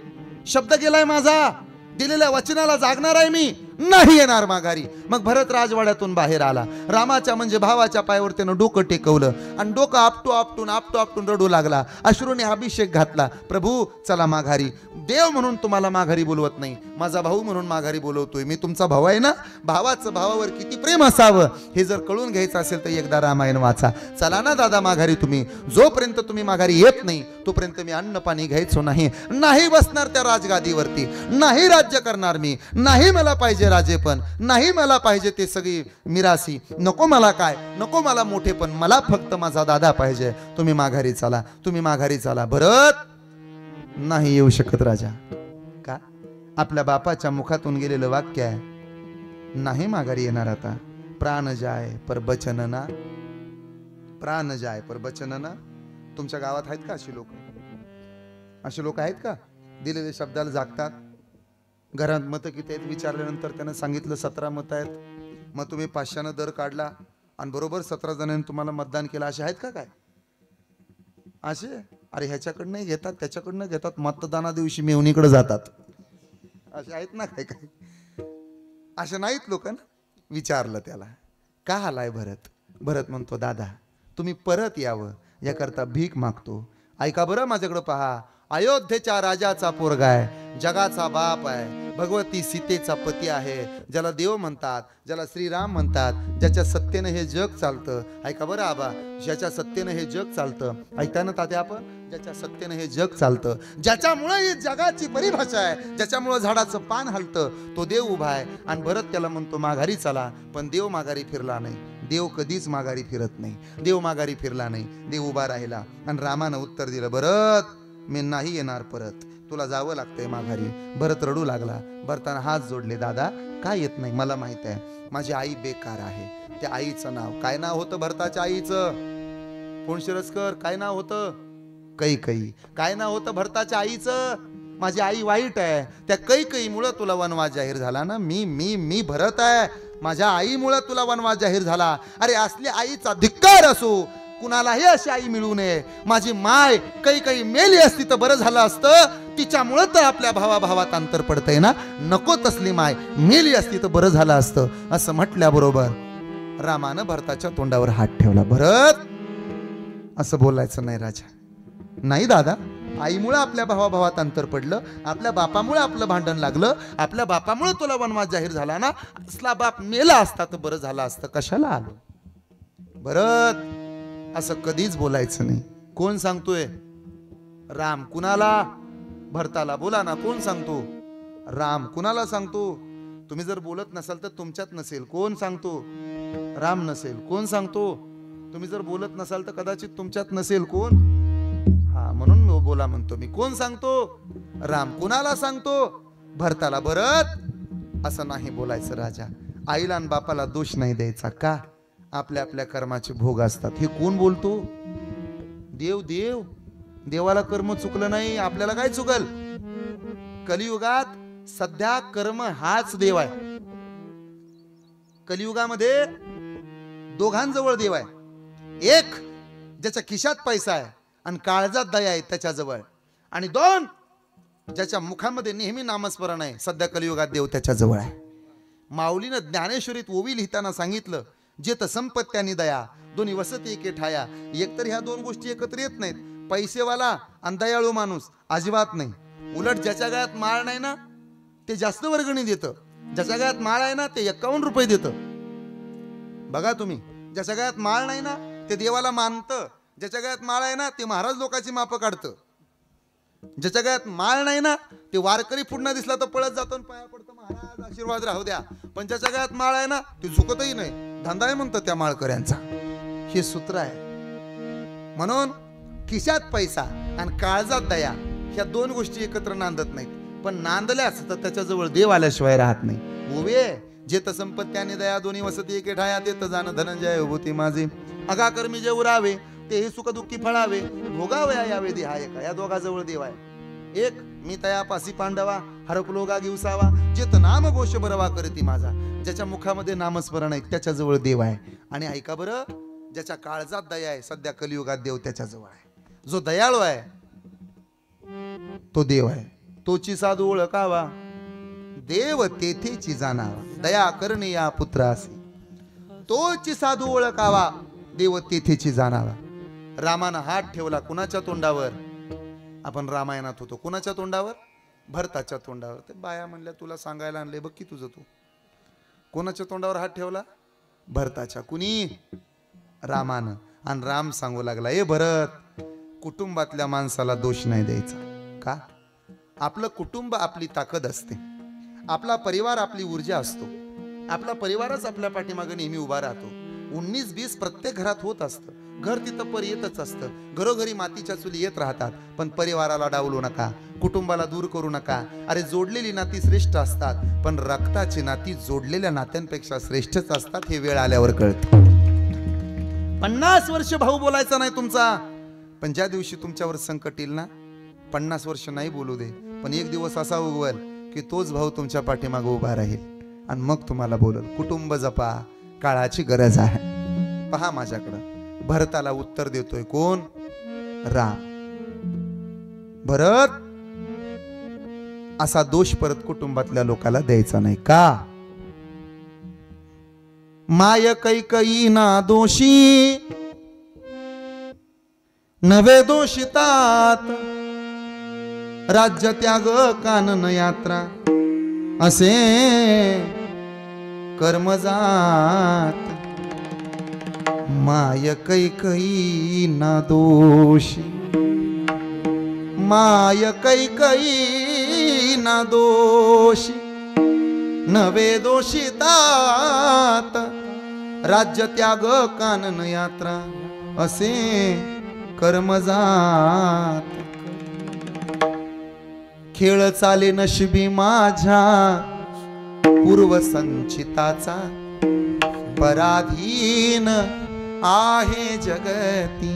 शब्द गेलाय माझा, दिलेल्या वचनाला जागणार आहे मी, नाही येणार माघारी. मग भरत राजवाड्यातून बाहेर आला. रामाच्या म्हणजे भावाच्या पायावर त्यानं डोकं टेकवलं आणि डोकं आपटून रडू लागला. अश्रूने अभिषेक घातला. प्रभू चला माघारी. देव म्हणून तुम्हाला माघारी बोलवत नाही, माझा भाऊ म्हणून माघारी बोलवतोय. मी तुमचा भाऊ आहे ना. भावाचं भावावर किती प्रेम असावं हे जर कळून घ्यायचं असेल तर एकदा रामायण वाचा. चला ना दादा माघारी तुम्ही. जोपर्यंत तुम्ही माघारी येत नाही तोपर्यंत मी अन्न पाणी घ्यायचो नाही, नाही बसणार त्या राजगादीवरती, नाही राज्य करणार मी, नाही मला पाहिजे राजे पण, नाही मला पाहिजे ते सगळी मिरासी, नको मला काय, नको मला मोठे पण, मला फक्त माझा दादा पाहिजे. तुम्ही माघारी चला, तुम्ही माघारी चला. भरत नाही येऊ शकत राजा. का? आपल्या बापाच्या मुखातून गेलेलं वाक्य आहे, नाही माघारी येणार आता. प्राण जाय पर बचन ना, प्राण जाय पर बचन ना. तुमच्या गावात आहेत का अशी लोक? असे लोक आहेत का दिलेल्या शब्दाला जागतात? घरात मतं किती आहेत विचारल्यानंतर त्यानं सांगितलं 17 मतं आहेत. मग तुम्ही 500 दर काढला आणि बरोबर 17 जणांनी तुम्हाला मतदान केलं. असे आहेत का काय? असे? अरे ह्याच्याकडनं घेतात, त्याच्याकडनं घेतात, मतदाना दिवशी मेवणीकडे जातात. असे आहेत ना काय काय? असे नाहीत लोक ना. विचारलं त्याला का आलाय भरत. भरत म्हणतो दादा तुम्ही परत यावं याकरता भीक मागतो. ऐका बरं माझ्याकडे पहा. अयोध्येच्या राजाचा पोरगा आहे, जगाचा बाप आहे, भगवती सीतेचा पती आहे, ज्याला देव म्हणतात, ज्याला श्रीराम म्हणतात, ज्याच्या सत्तेनं हे जग चालतं. ऐका बरं आबा, ज्याच्या सत्तेनं हे जग चालतं. ऐकता ना तात्या आपण, ज्याच्या सत्तेनं हे जग चालतं, ज्याच्यामुळे ही जगाची परिभाषा आहे, ज्याच्यामुळे झाडाचं पान हलतं, तो देव उभा आहे. आणि भरत त्याला म्हणतो माघारी चला, पण देव माघारी फिरला नाही. देव कधीच माघारी फिरत नाही. देव माघारी फिरला नाही, देव उभा राहिला आणि रामानं उत्तर दिलं, भरत मी नाही येणार परत, तुला जावं लागतंय माघारी. भरत रडू लागला. भरताना हात जोडले, दादा काय येत नाही, मला माहित आहे माझी आई बेकार आहे. त्या आईचं नाव काय नाव होतं भरताच्या आईचं? कोण शिरस्कर, काय नाव होतं? कैकई. काय नाव होतं भरताच्या आईचं? माझी आई वाईट आहे, त्या कैकईमुळं तुला वनवास जाहीर झाला ना. मी मी मी भरत आहे, माझ्या आईमुळं तुला वनवास जाहीर झाला. अरे असल्या आईचा धिक्कार असो, कुणालाही अशी आई मिळू नये. माझी माय कैकई मेली असती तर बरं झालं असतं, तिच्यामुळं तर आपल्या भावाभावात अंतर पडतंय ना. नको तसली माय मेली असती तर बरं झालं असतं. असं म्हटल्याबरोबर रामानं भरताच्या तोंडावर हात ठेवला. भरत असं बोलायचं नाही राजा. नाही दादा, आईमुळे आपल्या भावाभावात अंतर पडलं, आपल्या बापामुळे आपलं भांडण लागलं, आपल्या बापामुळे तुला वनवास जाहीर झाला ना. असला बाप मेला असता तर बरं झालं असतं, कशाला आलो? भरत असं कधीच बोलायचं नाही. कोण सांगतोय? राम. कुणाला? भरताला. बोला ना, कोण सांगतो? राम. कुणाला सांगतो? तुम्ही जर बोलत नसाल तर तुमच्यात नसेल. कोण सांगतो? राम नसेल. कोण सांगतो? तुम्ही जर बोलत नसाल तर कदाचित तुमच्यात नसेल. कोण? हा, म्हणून बोला म्हणतो मी. कोण सांगतो? राम. कुणाला सांगतो? भरताला. भरत असं नाही बोलायचं राजा. आईला आणि बापाला दोष नाही द्यायचा. का? आपल्या आपल्या कर्माचे भोग असतात. हे कोण बोलतो? देव. देव देवाला कर्म चुकलं नाही, आपल्याला काय चुकल? कलियुगात सध्या कर्म हाच देव आहे. कलियुगामध्ये दोघांजवळ देव आहे. एक ज्याच्या खिशात पैसा आहे आणि काळजात दया आहे त्याच्याजवळ, आणि दोन ज्याच्या मुखामध्ये नेहमी नामस्मरण आहे. सध्या कलियुगात देव त्याच्याजवळ आहे. माऊलीनं ज्ञानेश्वरीत ओवी लिहिताना सांगितलं, जेत संपत्त्यानी दया दोन्ही वसती एके ठाया. एकतर ह्या दोन गोष्टी एकत्र येत नाहीत. पैसेवाला आणि दयाळू माणूस अजिबात नाही. उलट ज्याच्या गळ्यात माळ नाही ना ते जास्त वर्गणी देतं, ज्याच्या गळ्यात माळ आहे ना ते 51 रुपये देतं. बघा तुम्ही, ज्याच्या गळ्यात माळ नाही ना ते देवाला मानतं, ज्याच्या गळ्यात माळ आहे ना ते महाराज लोकांची मापं काढतं. ज्याच्या गळ्यात माळ नाही ना ते वारकरी पुन्हा दिसला तर पळत जातो, पाया पडतं, महाराज आशीर्वाद राहू द्या. पण ज्याच्या गळ्यात माळ आहे ना ते झुकतही नाही, धंदा आहे म्हणतं त्या माळकऱ्यांचा. हे सूत्र आहे. म्हणून खिशात पैसा आणि काळजात दया ह्या दोन गोष्टी एकत्र नांदत नाहीत. पण नांदल्यास तर त्याच्याजवळ देव आल्याशिवाय राहत नाही. उभे जेत संपत्त्याने दया दोन्ही वसती एके ठाया. तेत जाण धनंजय विभूती माझे. अगा कर्मी जे उरावे तेही सुख दुःखी फळावे. भोगावया यावे देहा एका. या दोघाजवळ देव आहे. एक मी तयापासी पांडवा हरपलोगा गिवसावा. जेत नाम घोष बरवा करती माझा. ज्याच्या मुखामध्ये नामस्मरण आहे त्याच्याजवळ देव आहे. आणि ऐका बरं, ज्याच्या काळजात दया आहे सध्या कलियुगात देव त्याच्याजवळ आहे. जो दयाळू आहे तो देव आहे. तोची साधू ओळखावा देव तेथेची जाणावा. दया करणे या पुत्रासी तोची साधू ओळखावा देव तेथेची जाणावा. रामानं हात ठेवला कुणाच्या तोंडावर? आपण रामायणात होतो. कुणाच्या तोंडावर? भरताच्या तोंडावर. ते बाया म्हणल्या तुला सांगायला आणले बघ की तुझं तू. कोणाच्या तोंडावर हात ठेवला? भरताच्या. कुणी? रामानं. आणि राम सांगू लागला, ए भरत, कुटुंबातल्या माणसाला दोष नाही द्यायचा. का? आपलं कुटुंब आपली ताकद असते, आपला परिवार आपली ऊर्जा असतो. आपला परिवारच आपल्या पाठीमागे नेहमी उभा राहतो. 19-20 प्रत्येक घरात होत असतं. घर तिथं पर येतच असतं. घरोघरी मातीच्या चुली येत राहतात. पण परिवाराला डावलू नका, कुटुंबाला दूर करू नका. अरे जोडलेली नाती श्रेष्ठ असतात, पण रक्ताची नाती जोडलेल्या नात्यांपेक्षा श्रेष्ठच असतात. हे वेळ आल्यावर कळतं. 50 वर्ष भाऊ बोलायचा नाही तुमचा, पण ज्या दिवशी तुमच्यावर संकट येईल ना 50 वर्ष नाही बोलू दे, पण एक दिवस असा उगवेल की तोच भाऊ तुमच्या पाठीमागे उभा राहील आणि मग तुम्हाला बोलल. कुटुंब जपा, काळाची गरज आहे. पहा माझ्याकडं. भरताला उत्तर देतोय कोण? राम. भरत असा दोष परत कुटुंबातल्या लोकाला द्यायचा नाही. का? माय कैकई ना दोषी नवे दोषितात. राज्य त्याग कानन यात्रा असे कर्मजात. माय कैकई ना दोषी, माय कैकई ना दोषी नवे दोषितात. राज्य त्याग कानन यात्रा असे कर्मजात खेळ चाले नशिबी माझ्या पूर्वसंचिताचा पराधीन आहे जगती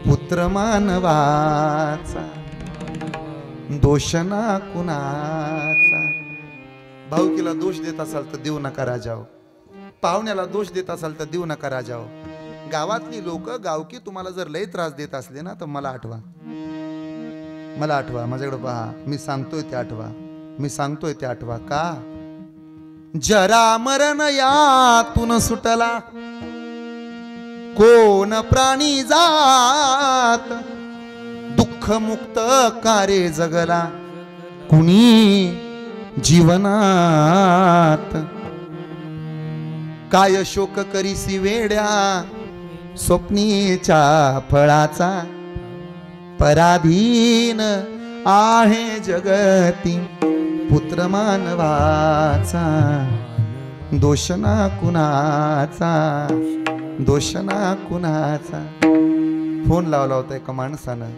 पुत्र मानवाचा दोष ना कुणाचा. भाऊकीला दोष देत असाल तर देऊ नका राजाओ, पाहुण्याला दोष देत असाल तर देऊ नका राजाओ. गावातली लोक गावकी तुम्हाला जर लय त्रास देत असले ना तर मला आठवा, मला आठवा, माझ्याकडे पहा, मी सांगतोय ते आठवा, मी सांगतोय ते आठवा. का जरा मरण यातून सुटला कोण प्राणी जात दुःख मुक्त कार्य जगला कुणी जीवनात. काय शोक करीसी वेड्या स्वप्नीच्या फळाचा पराधीन आहे जगती पुत्र मानवाचा दोष ना कुणाचा दोष ना कुणाचा. फोन लावला होता एका माणसानं,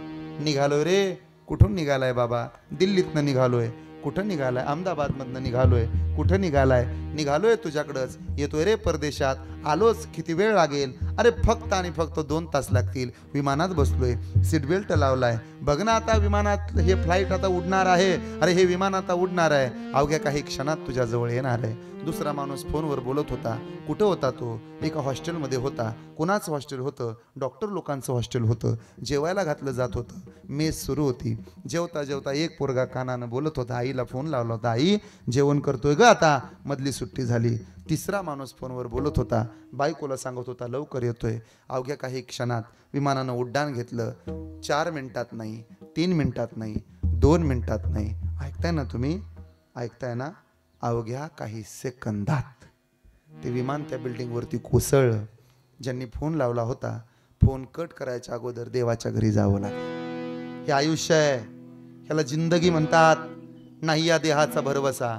निघालोय रे. कुठून निघालाय बाबा? दिल्लीतनं निघालोय. कुठं निघालाय? अहमदाबादमधनं निघालोय. कुठं निघालाय? निघालोय तुझ्याकडंच. येतोय रे परदेशात. आलोच. किती वेळ लागेल? अरे फक्त आणि फक्त 2 तास लागतील. विमानात बसलोय, सीट बेल्ट लावलाय. बघ ना आता विमानात हे फ्लाईट आता उडणार आहे. अरे हे विमान आता उडणार आहे. अवघ्या काही क्षणात तुझ्या जवळ येणार आहे. दुसरा माणूस फोनवर बोलत होता. कुठं होता तो? एका हॉस्टेलमध्ये होता. कोणाचं हॉस्टेल होतं? डॉक्टर लोकांचं हॉस्टेल होतं. जेवायला घातलं जात होतं. मेस सुरू होती. जेवता जेवता एक पोरगा कानानं बोलत होता. आईला फोन लावला होता. आई जेवण करतोय ग आता, मधली सुट्टी झाली. तिसरा माणूस फोनवर बोलत होता. बायकोला सांगत होता लवकर येतोय. अवघ्या काही क्षणात विमानानं उड्डाण घेतलं. 4 मिनिटात नाही, 3 मिनिटात नाही, 2 मिनिटात नाही. ऐकताय ना तुम्ही? ऐकताय ना? अवघ्या काही सेकंदात ते विमान त्या बिल्डिंगवरती कोसळलं. ज्यांनी फोन लावला होता, फोन कट करायच्या अगोदर देवाच्या घरी जावं लागलं. हे आयुष्य आहे, ह्याला जिंदगी म्हणतात. नाही या देहाचा भरवसा.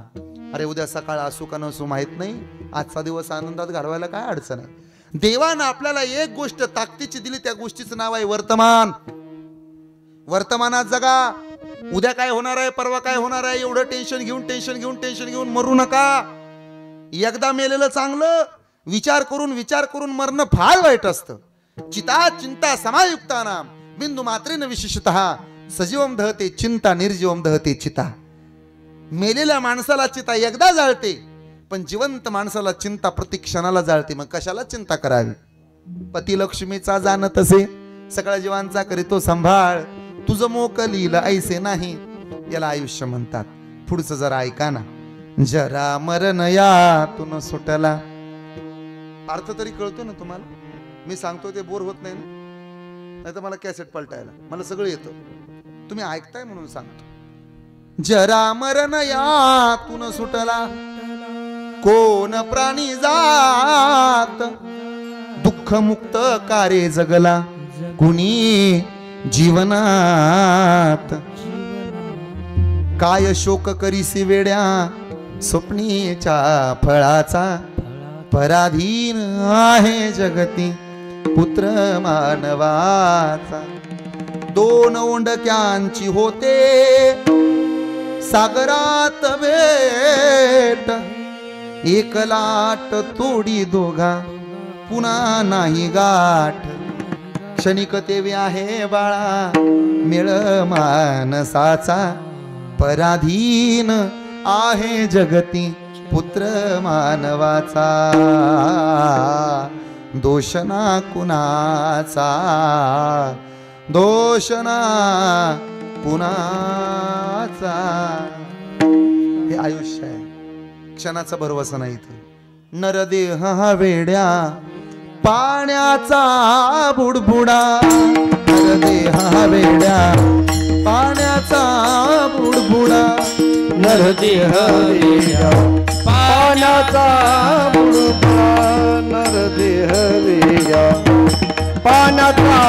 अरे उद्या सकाळ असू का नसू माहित नाही. आजचा दिवस आनंदात घालवायला काय अडचण आहे? देवानं आपल्याला एक गोष्ट ताकदीची दिली, त्या गोष्टीचं नाव आहे वर्तमान. वर्तमानात जगा. उद्या काय होणार आहे, परवा काय होणार आहे, एवढं टेन्शन घेऊन मरू नका. एकदा मेलेलं चांगलं. विचार करून मरणं फार वाईट असतं. चिता चिंता समायुक्तानाम बिंदू मात्रेन विशेषतः सजीवम दहते चिंता निर्जीवम दहते चिता. मेलेल्या माणसाला चिता एकदा जाळते, पण जिवंत माणसाला चिंता प्रति क्षणाला जाळते. मग कशाला चिंता करावी? पती लक्ष्मीचा जाणत असे, सगळ्या जीवांचा करीतो सांभाळ. तुझं मोकलील ऐसे नाही, याला आयुष्य म्हणतात. पुढचं जरा ऐका ना. जरा मरण यातून सुटला. अर्थ तरी कळतो ना तुम्हाला? मी सांगतो ते बोर होत नाही ना? नाही तर मला कॅसेट पलटायला मला सगळं येतं. तुम्ही ऐकताय म्हणून सांगतो. जरा मरण यातून सुटला कोण प्राणी जात दुःख मुक्त कार्य जगला कुणी जीवनात. काय शोक करीसी वेड्या स्वप्नीच्या फळाचा पराधीन आहे जगती पुत्र मानवाचा. 2 ओंडक्यांची होते सागरात भेट. एक लाट तोडी दोघा पुन्हा नाही गाठ. क्षणिक तेवी आहे बाळा मेळ मानसाचा पराधीन आहे जगती पुत्र मानवाचा. दोष ना कुणाचा दोष ना कुणाचा. हे आयुष्य आहे, क्षणाचा भरवसा नाही. इथं नरदेह हा वेड्या पाण्याचा बुडबुडा. नरदेह हा वेड्या पाण्याचा बुडबुडा. नरदेह वेड्या पाण्याचा बुडबुडा. नरदेह वेड्या पाण्याचा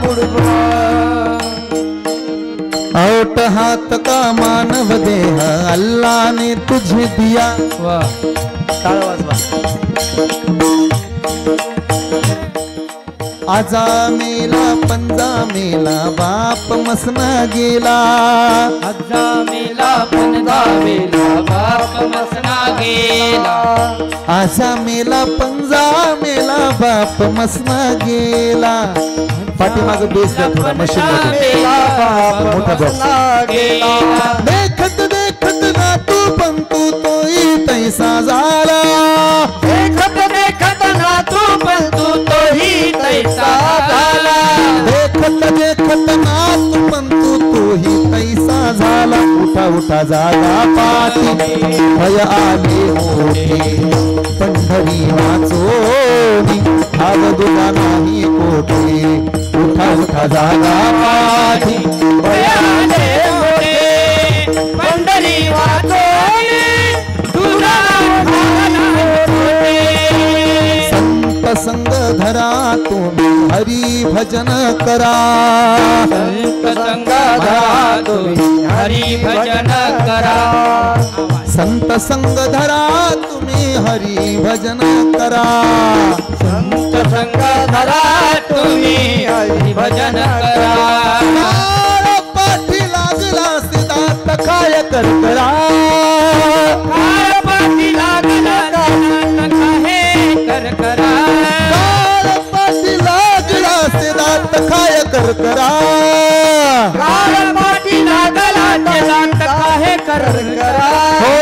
बुडबुडा. औट हात का मानव देह अल्लाह ने तुझे दिया. वाह, टाळ वाजवा. आजा मेला पंजा मेला बाप मसना गेला आजा मेला पंजा मेला बाप मसना गेला आजा मेला पंजा मेला बाप मसना गेला पाठीमाग बेस द्या थोडा मशीन मेला बाप मोठा बॉक्स मसना गेला देखत देखत ना तू पण तू तोही तैसा झाला देखत देखत ना तू पण तू तोही तैसा झाला देखत देखत ना तू पण तू तोही तैसा झाला उठा उठा जागा पाठी भय आले मोठे पंढरी वाचोनी अवधूता नाही कोठे उठा उठा जागा पाठी भय आले मोठे पंढरी वाचोनी तुझा संत संग धरा तुम्ही हरी भजन करा संत संग धरा तुम्ही हरी भजन करा संत संग धरा तुम्ही हरी भजन करा संत संग धरा तुम्ही हरी भजन करा काळ पाठी लागला सिद्धार्थ काय करकरा काळ पाठी लागला काहे कर करा काळ पाठी लागला सिद्धार्थ काय करकरा काळ पाठी लागला सिद्धार्थ काहे कर करा हो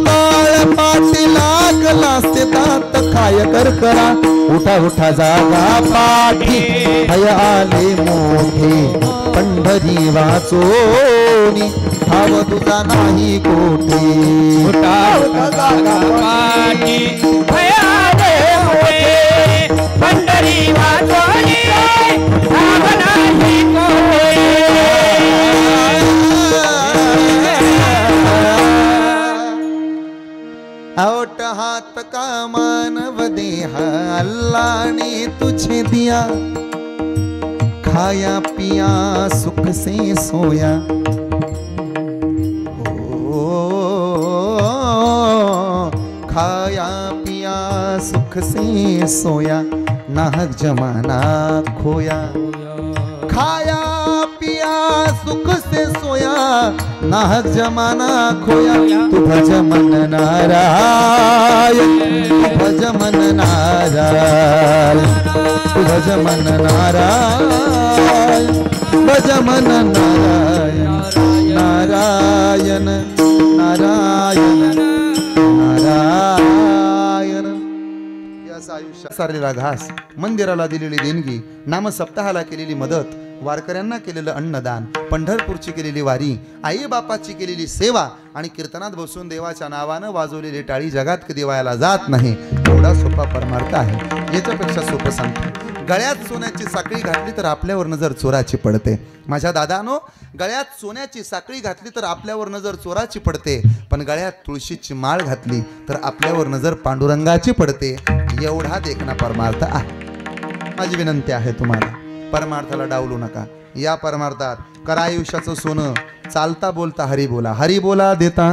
काळ पाठी लागला सिद्धार्थ काय करकरा उठा उठा जागा पाठी भय आले मोठे पंढरी वाचोनी भाव तुझा नाही कोठे उठा उठा जागा पाठी भयाले मोठे पंढरी वाचोनी भाव नाही कोठे औट हात का मानव देह अल्लाह ने तुझे दिया खाया पिया सुख से सोया खाया पिया सुख से सोया नाहक जमाना खोया खाया पिया सुख से सोया नाहक जमाना खोया तू भज मन नारायण तू भज मन नारायण तू भज मन नारायण भज मन नारायण नारायण नारायण नारायण याचा आयुष्य सारलेला घास मंदिराला दिलेली देणगी नाम सप्ताहाला केलेली मदत वारकऱ्यांना केलेलं अन्नदान पंढरपूरची केलेली वारी आई बापाची केलेली सेवा आणि कीर्तनात बसून देवाच्या नावानं वाजवलेली टाळी जगात कधी वायाला जात नाही एवढा सोपा परमार्थ आहे याच्यापेक्षा सोपं सांगतो गळ्यात सोन्याची साखळी घातली तर आपल्यावर नजर चोराची पडते माझ्या दादानो गळ्यात सोन्याची साखळी घातली तर आपल्यावर नजर चोराची पडते पण गळ्यात तुळशीची माळ घातली तर आपल्यावर नजर पांडुरंगाची पडते एवढा देखणा परमार्थ आहे माझी विनंती आहे तुम्हाला परमार्थाला डावलू नका या परमार्थात करा आयुष्याचं सोनं चालता बोलता हरी बोला देता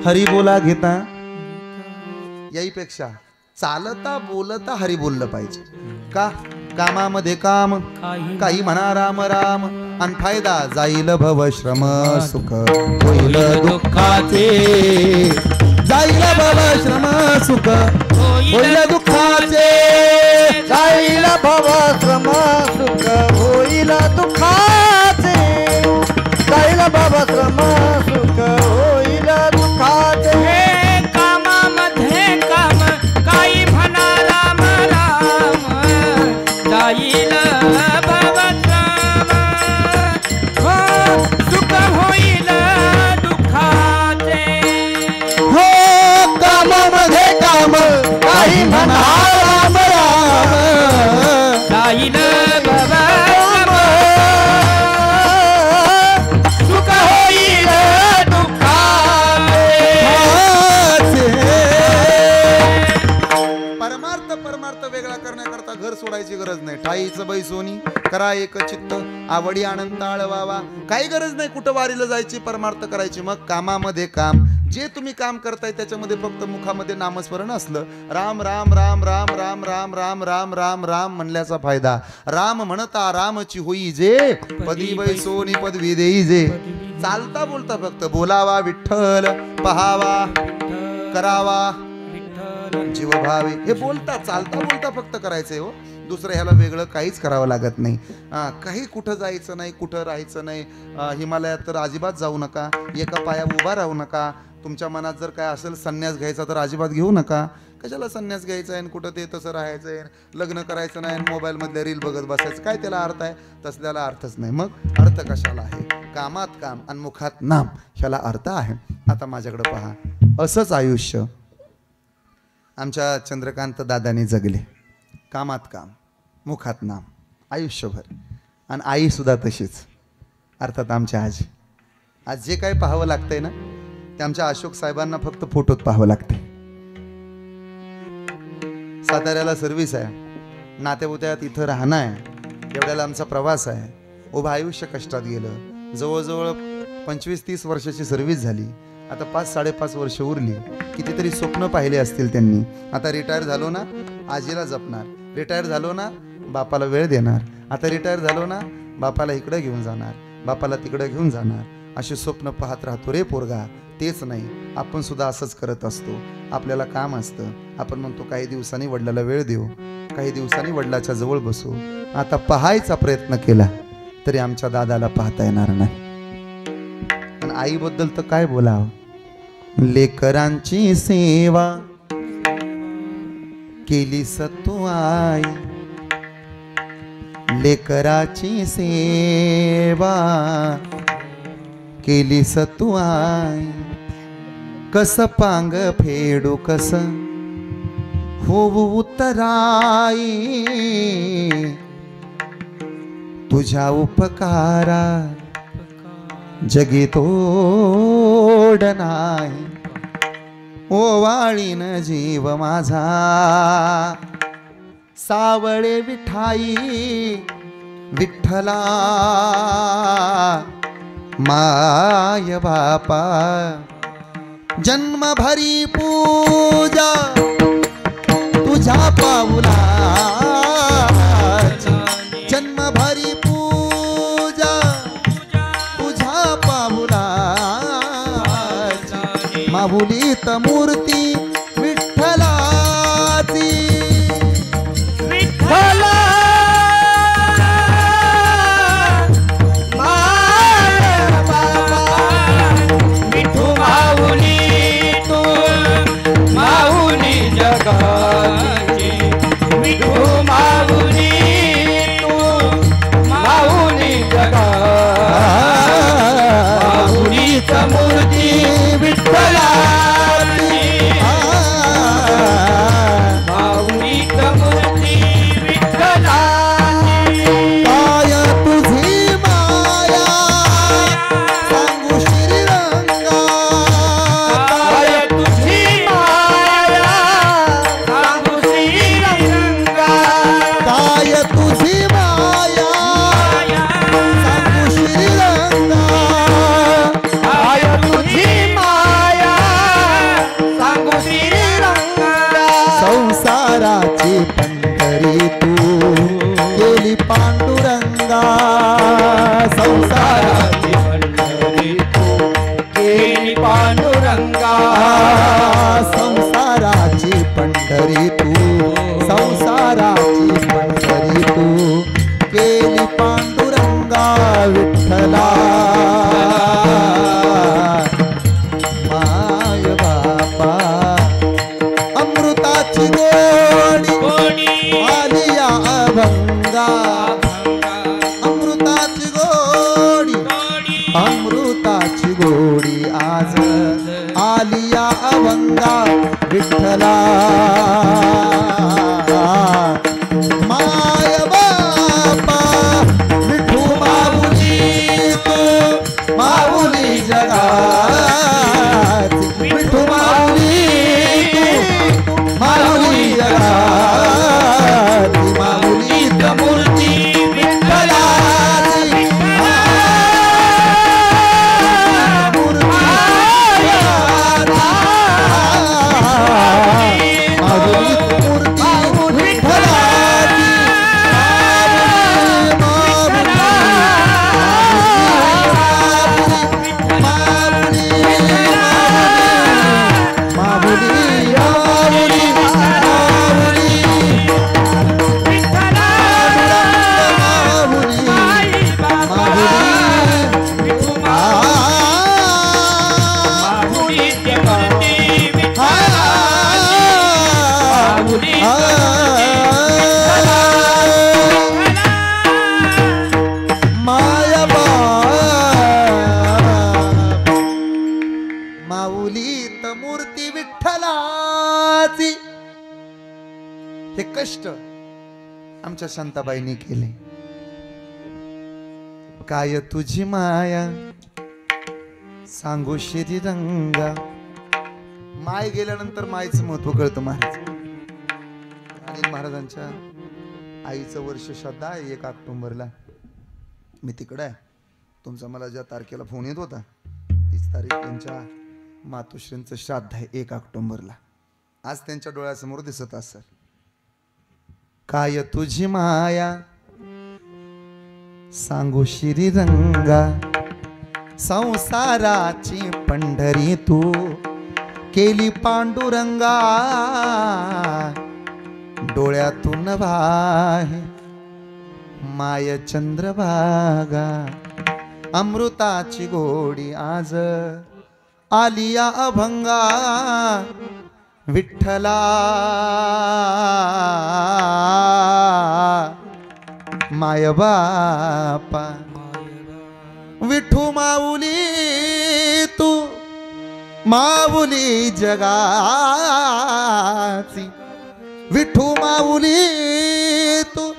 हरी बोला घेता याहीपेक्षा चालता बोलता हरी बोललं पाहिजे का कामामध्ये काम काही म्हणा राम राम आणि फायदा जाईल भव श्रम सुख होईल दुःखाचे जाईल भव श्रम सुख होईल दुःखाचे जाईल भव श्रम सुख होईल दुःखाचे जाईल भव श्रम सुख होईल दुःखाचे हे कामामध्ये काम काही म्हणा राम राम जाईल भवश्रम हो सुख होईल दुःखाचे हो कामामध्ये काम काही म्हणा राम राम जाईल भवश्रम सुख होईल दुःखाचे परमार्थ वेगळा करण्याकरता घर सोडायची गरज नाही ठाईचं बाई सोनी करा एक चित्त आवडी आनंद आळवावा काही गरज नाही कुठं वारीला जायची परमार्थ करायची मग कामामध्ये काम जे तुम्ही काम करताय त्याच्यामध्ये फक्त मुखामध्ये नामस्मरण असलं, राम राम राम राम राम राम राम राम राम राम म्हणल्याचा फायदा. राम म्हणता रामची होई जे, पदी बैसोनी पदवी देई जे. चालता बोलता फक्त बोलावा विठ्ठल, पहावा करावा जीव भावे, हे बोलता चालता बोलता फक्त करायचंय हो. दुसरं ह्याला वेगळं काहीच करावं लागत नाही. काही कुठं जायचं नाही, कुठं राहायचं नाही. हिमालयात तर अजिबात जाऊ नका, एका पायावर उभा राहू नका. तुमच्या मनात जर काय असेल संन्यास घ्यायचा तर अजिबात घेऊ नका. कशाला संन्यास घ्यायचा आहे, कुठं ते तसं राहायचं आहे, लग्न करायचं नाही, मोबाईलमधल्या रील बघत बसायचं, काय त्याला अर्थ आहे? तसल्याला अर्थच नाही. मग अर्थ कशाला आहे? कामात काम आणि मुखात नाम, ह्याला अर्थ आहे. आता माझ्याकडे पहा, असंच आयुष्य आमच्या चंद्रकांत दादांनी जगले. कामात काम, मुखात नाम, आयुष्यभर. आणि आईसुद्धा तशीच. अर्थात आमच्या आजी. आज जे काय पाहावं लागतंय ना, ते आमच्या अशोक साहेबांना फक्त फोटोत पाहावं लागते. साताऱ्याला सर्व्हिस आहे, नातेपुत्यात इथं राहणं आहे, एवढ्याला आमचा प्रवास आहे. उभं आयुष्य कष्टात गेलं. जवळजवळ 25-30 वर्षाची सर्व्हिस झाली. आता 5-5.5 वर्ष उरली. कितीतरी स्वप्न पाहिले असतील त्यांनी. आता रिटायर झालो ना, आजीला जपणार. रिटायर झालो ना, बापाला वेळ देणार. आता रिटायर झालो ना, बापाला इकडं घेऊन जाणार, बापाला तिकडं घेऊन जाणार. असे स्वप्न पाहत राहतो रे पोरगा. तेच नाही, आपण सुद्धा असंच करत असतो. आपल्याला काम असतं, आपण म्हणतो काही दिवसांनी वडिलाला वेळ देऊ, काही दिवसांनी वडिलाच्या जवळ बसू. आता पाहायचा प्रयत्न केला तरी आमच्या दादाला पाहता येणार नाही. आणि आईबद्दल तर काय बोलावं. लेकरांची सेवा केली सतू आई, लेकराची सेवा केली सतू आई. कस पांग फेडू कस होऊ उतराई, तुझ्या उपकारा जगी तोड नाही. ओवाळीन जीव माझा सावळे विठाई, विठ्ठला माय बापा. जन्मभरी पूजा तुझ्या पाऊला, जन्मभरी पूजा तुझ्या पाऊला. माहुलीत मूर्ती विठ्ठलाची, विठ्ठला विठू माऊली तू, माऊली जगाची. विठू माऊली तू, माऊली जगाची. माऊलीच मूर्ती विठ्ठलाची, माऊलीच मूर्ती विठ्ठलाची. काय तुझी माया सांगू श्रीरंगा, काय तुझी माया सांगू श्रीरंगा. काय तुझी माया सांगू श्रीरंगा. काय तुझी माया सांगू श्रीरंगा. संसाराची पंढरी तू केली पांडुरंगा. संसाराची पंढरी तू केली पांडुरंगा. संसाराची पंढरी तू, संसाराची पंढरी तू केली पांडुरंगा. विठ्ठला माय बापा. अमृताची गोडी कोणी आलिया अभंगा, अमृताची गोडी, अमृताची गोडी आज आलिया अभंगा. विठ्ठला माय बापा. विठू माऊली तू, माऊली जगाची. विठू माऊली तू, माऊली जगाची. माऊलीच मूर्ती विठ्ठलाची. मूर्ती कष्ट आमच्या शांताबाईंनी केले. काय तुझी माया सांगू श्रीरंगा. माय गेल्यानंतर मायचं महत्व कळतं महाराज. आणि महाराजांच्या आईचं वर्ष श्राद्ध आहे 1 ऑक्टोबरला. मी तिकडे आहे. तुमचा मला ज्या तारखेला फोन येत होता तीच तारीख त्यांच्या मातोश्रींचं श्राद्ध आहे 1 ऑक्टोबरला. आज त्यांच्या डोळ्यासमोर दिसत असेल. काय तुझी माया सांगू श्रीरंगा. संसाराची पंढरी तू केली पांडुरंगा. डोळ्यातून वाहे माय चंद्रभागा. अमृताची गोडी आज आलिया अभंगा. विठ्ठला माय बापा. विठू माऊली तू माऊली जगाची. विठू माऊली तू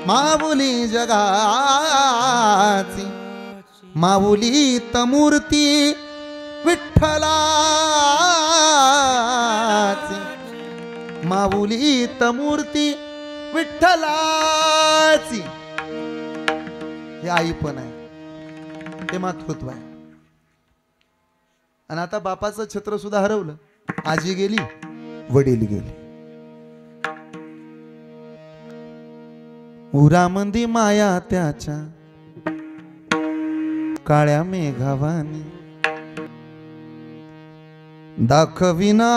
माऊली जगाची. माऊली तमूर्ती विठ्ठलाची. माऊली तमूर्ती विठ्ठलाची. हे आई पण आहे, हे मातृत्व आहे. आणि आता बापाचं छत्र सुद्धा हरवलं. आजी गेली, वडील गेले. उरामंदी माया त्याच्या काळ्या मेघावानी. दाखविना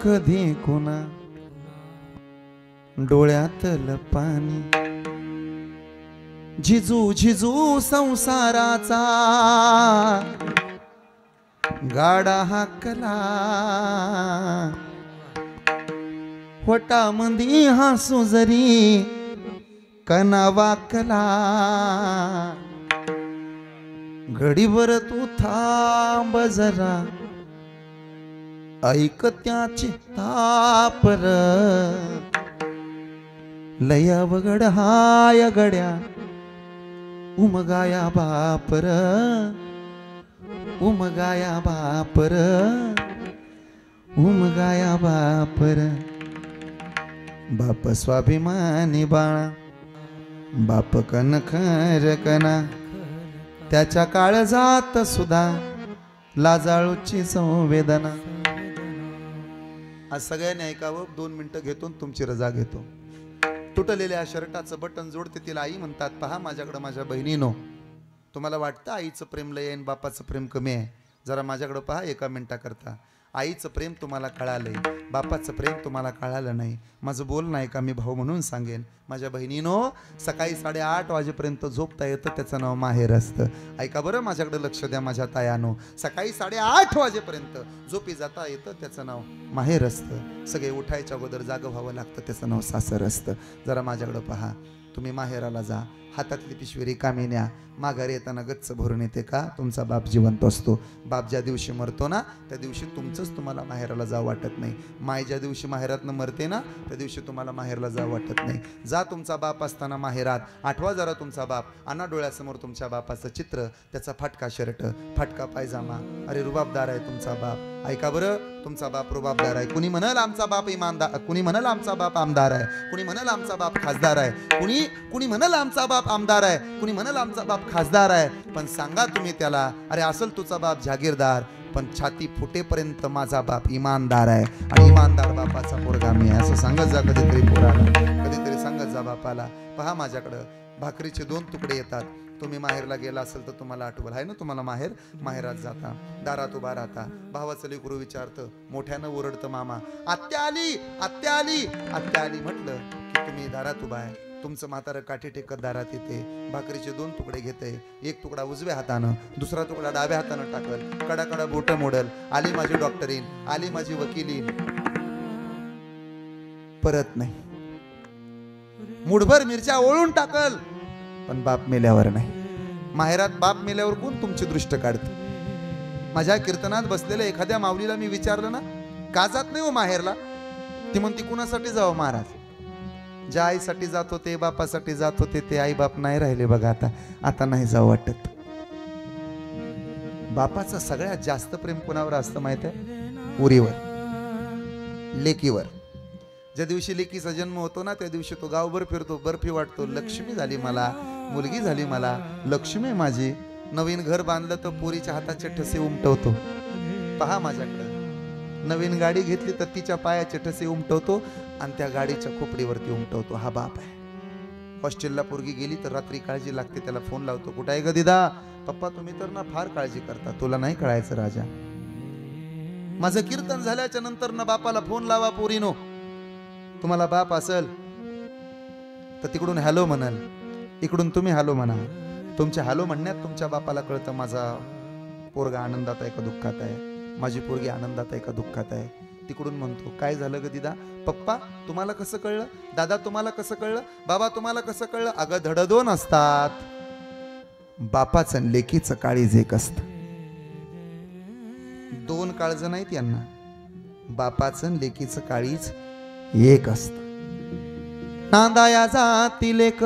कधी कोणा डोळ्यातलं पाणी. झिजू झिजू संसाराचा गाडा हाकला. वटामंदी हसू जरी कना वाकला. घडीभर तू थांब जरा ऐक त्याची तापर. लया वगड हाय गड्या उमगाया बापर. उमगाया बापर. उमगाया बापर. बाप स्वाभिमानी बाळा. बाप कणखर कणा. त्याच्या काळजात सुद्धा लाजाळूची संवेदना. आज सगळ्यांनी ऐकावं. 2 मिनिटं घेतो तुमची रजा घेतो. तुटलेल्या शर्टाचं बटन जोडते तिला आई म्हणतात. पहा माझ्याकडे माझ्या बहिणीनो. तुम्हाला वाटतं आईचं प्रेम लय आहे बापाचं प्रेम कमी आहे. जरा माझ्याकडे पहा 1 मिनिटाकरता. आईचं प्रेम तुम्हाला कळालंय, बापाचं प्रेम तुम्हाला कळालं नाही. माझं बोल नाही का मी भाऊ म्हणून सांगेन. माझ्या बहिणीनो, सकाळी 8:30 वाजेपर्यंत झोपता येतं त्याचं नाव माहेर असतं. ऐका बरं, माझ्याकडे लक्ष द्या माझ्या तायानो. सकाळी 8:30 वाजेपर्यंत झोपी जाता येतं त्याचं नाव माहेर असतं. सगळे उठायच्या अगोदर जागं व्हावं लागतं त्याचं नाव सासर असतं. जरा माझ्याकडे पहा. तुम्ही माहेराला जा, हातातली पिशवी रिकामी न्या. माघारी येताना गच्च भरून येते का? तुमचा बाप जिवंत असतो. बाप ज्या दिवशी मरतो ना त्या दिवशी तुमचंच तुम्हाला माहेराला जावं वाटत नाही. माय ज्या दिवशी माहेरातनं मरते ना त्या दिवशी तुम्हाला माहेरला जावं वाटत नाही. जा तुमचा बाप असताना माहेरात. आठवा जरा तुमचा बाप. आणा डोळ्यासमोर तुमच्या बापाचं चित्र. त्याचा फाटका शर्ट, फाटका पायजामा. अरे रुबाबदार आहे तुमचा बाप. ऐका बरं, तुमचा बाप रुबाबदार आहे. कुणी म्हणाल आमचा बाप इमानदार, कुणी म्हणाल आमचा बाप आमदार आहे, कुणी म्हणाल आमचा बाप खासदार आहे, कुणी म्हणाल आमचा बाप आमदार आहे, कुणी म्हणाल आमचा बाप खासदार आहे. पण सांगा तुम्ही त्याला, अरे असेल तुझा बाप जागीरदार पण छाती फुटेपर्यंत माझा बाप इमानदार आहे आणि इमानदार बापाचा पोरगा मी आहे असं सांगत जा कधीतरी पोराला. कधीतरी सांगत जा बापाला. पहा माझ्याकडं भाकरीचे 2 तुकडे येतात. तुम्ही माहेरला गेला असेल तर तुम्हाला आठवल आहे ना तुम्हाला माहेर. माहेरात जाता, दारात उभा राहता. भावाचं लेकरू विचारतं, मोठ्यानं ओरडतं मामा, आत्या आली, आत्या आली, आत्या आली. म्हटलं की तुम्ही दारात उभा आहे. तुमचं म्हातारं काठी टेकत दारात येते. भाकरीचे 2 तुकडे घेते. 1 तुकडा उजव्या हातानं, दुसरा तुकडा डाव्या हातानं टाकल. कडाकडा बोटं मोडल. आली माझी डॉक्टरीन, आली माझी वकिलीन. परत नाही. मुठभर मिरच्या ओळून टाकल पण बाप मेल्यावर नाही. माहेरात बाप मेल्यावर कोण तुमची दृष्ट काढतं? माझ्या कीर्तनात बसलेल्या एखाद्या माऊलीला मी विचारलं ना, का जात नाही हो माहेरला? ती म्हणती कुणासाठी जावं महाराज? ज्या आईसाठी जात होते बापासाठी जात होते ते आई बाप नाही राहिले बघा. आता आता नाही जावं वाटत. बापाचं सगळ्यात जास्त प्रेम कोणावर असतं माहित आहे? उरीवर, लेकीवर. ज्या दिवशी लेकीचा जन्म होतो ना त्या दिवशी तो गावभर फिरतो, बर्फी वाटतो, लक्ष्मी झाली मला, मुलगी झाली मला, लक्ष्मी आहे माझी. नवीन घर बांधलं तर पोरीच्या हाताचे ठसे उमटवतो, पहा माझ्याकडं. नवीन गाडी घेतली तर तिच्या पायाचे ठसे उमटवतो आणि त्या गाडीच्या खोपडीवरती उमटवतो. हा बाप आहे. हॉस्टेलला पोरगी गेली तर रात्री काळजी लागते, त्याला फोन लावतो, कुठं आहे ग दिदा? पप्पा तुम्ही तर ना फार काळजी करता, तुला नाही कळायचं राजा. माझं कीर्तन झाल्याच्या नंतर ना बापाला फोन लावा पोरीनो. तुम्हाला बाप असेल तर तिकडून हॅलो म्हणाल, इकडून तुम्ही हॅलो म्हणा. तुमच्या हॅलो म्हणण्यात तुमच्या बापाला कळतं माझा पोरगा आनंदात आहे का दुःखात आहे, माझी पोरगी आनंदात आहे का दुःखात आहे. तिकडून म्हणतो, काय झालं ग दिदा? पप्पा तुम्हाला कसं कळलं? दादा तुम्हाला कसं कळलं? बाबा तुम्हाला कसं कळलं? अगं धड दोन असतात. बापाचं आणि लेकीचं काळीज एक असतं. दोन काळज नाहीत यांना. बापाचं आणि लेकीचं काळीज एक असतं. नांदाया जाती लेक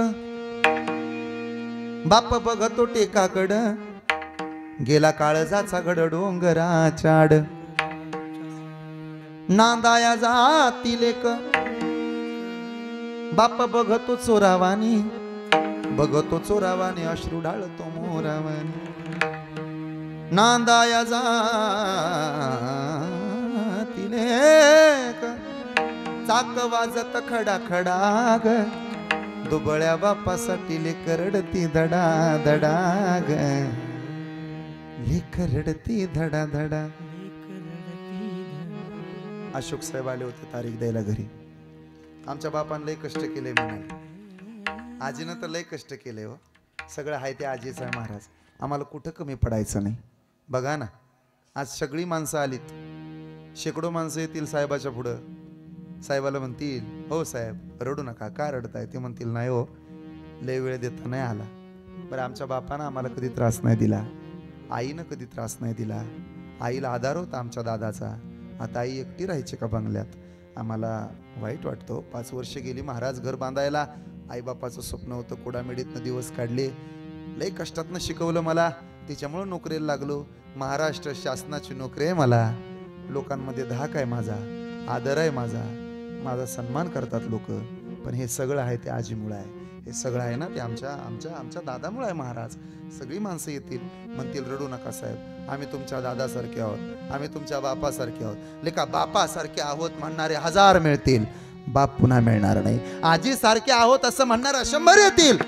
बाप बघतो टेकाकड, गेला काळजाचा घड डोंगराच्या आड. नांदाया जाती लेक बाप बघतो चोरावानी, बघतो चोरावानी अश्रू ढाळतो मोरावानी. नांदाया जाती लेक चाक वाजत खडा खडा ग, दुबळ्या बापासाठी लेक रडती धडा धडा ग, लेक रडती धडा धडा. अशोक साहेब आले होते तारीख द्यायला घरी. आमच्या बापानं लय कष्ट केले म्हणाले. आजीनं तर लय कष्ट केले हो. सगळं आहे ते आजीचं आहे महाराज. आम्हाला कुठं कमी पडायचं नाही. बघा ना आज सगळी माणसं आलीत, शेकडो माणसं येतील साहेबाच्या पुढं. साहेबाला म्हणतील, हो साहेब रडू नका, का रडताय? ते म्हणतील, नाही हो लय वेळ देता नाही आला. बरं आमच्या बापानं आम्हाला कधी त्रास नाही दिला, आईनं कधी त्रास नाही दिला. आईला आधार होता आमच्या दादाचा. आता आई एकटी राहायची का बंगल्यात? आम्हाला वाईट वाटतं. 5 वर्ष गेली महाराज घर बांधायला. आईबापाचं स्वप्न होतं, कोडामेडीतनं दिवस काढले, लय कष्टातनं शिकवलं मला, त्याच्यामुळं नोकरीला लागलो. महाराष्ट्र शासनाची नोकरी आहे मला. लोकांमध्ये धाक आहे माझा, आदर आहे माझा, माझा सन्मान करतात लोक. पण हे सगळं आहे ते आजीमुळं आहे. हे सगळं आहे ना ते आमच्या दादामुळं आहे महाराज. सगळी माणसं येतील म्हणतील, रडू नका साहेब, आम्ही तुमच्या दादासारखे आहोत, आम्ही तुमच्या बापासारखे आहोत. लेका बापासारखे आहोत म्हणणारे 1000 मिळतील, बाप पुन्हा मिळणार नाही. आजी सारखे आहोत असं म्हणणारे 100 येतील,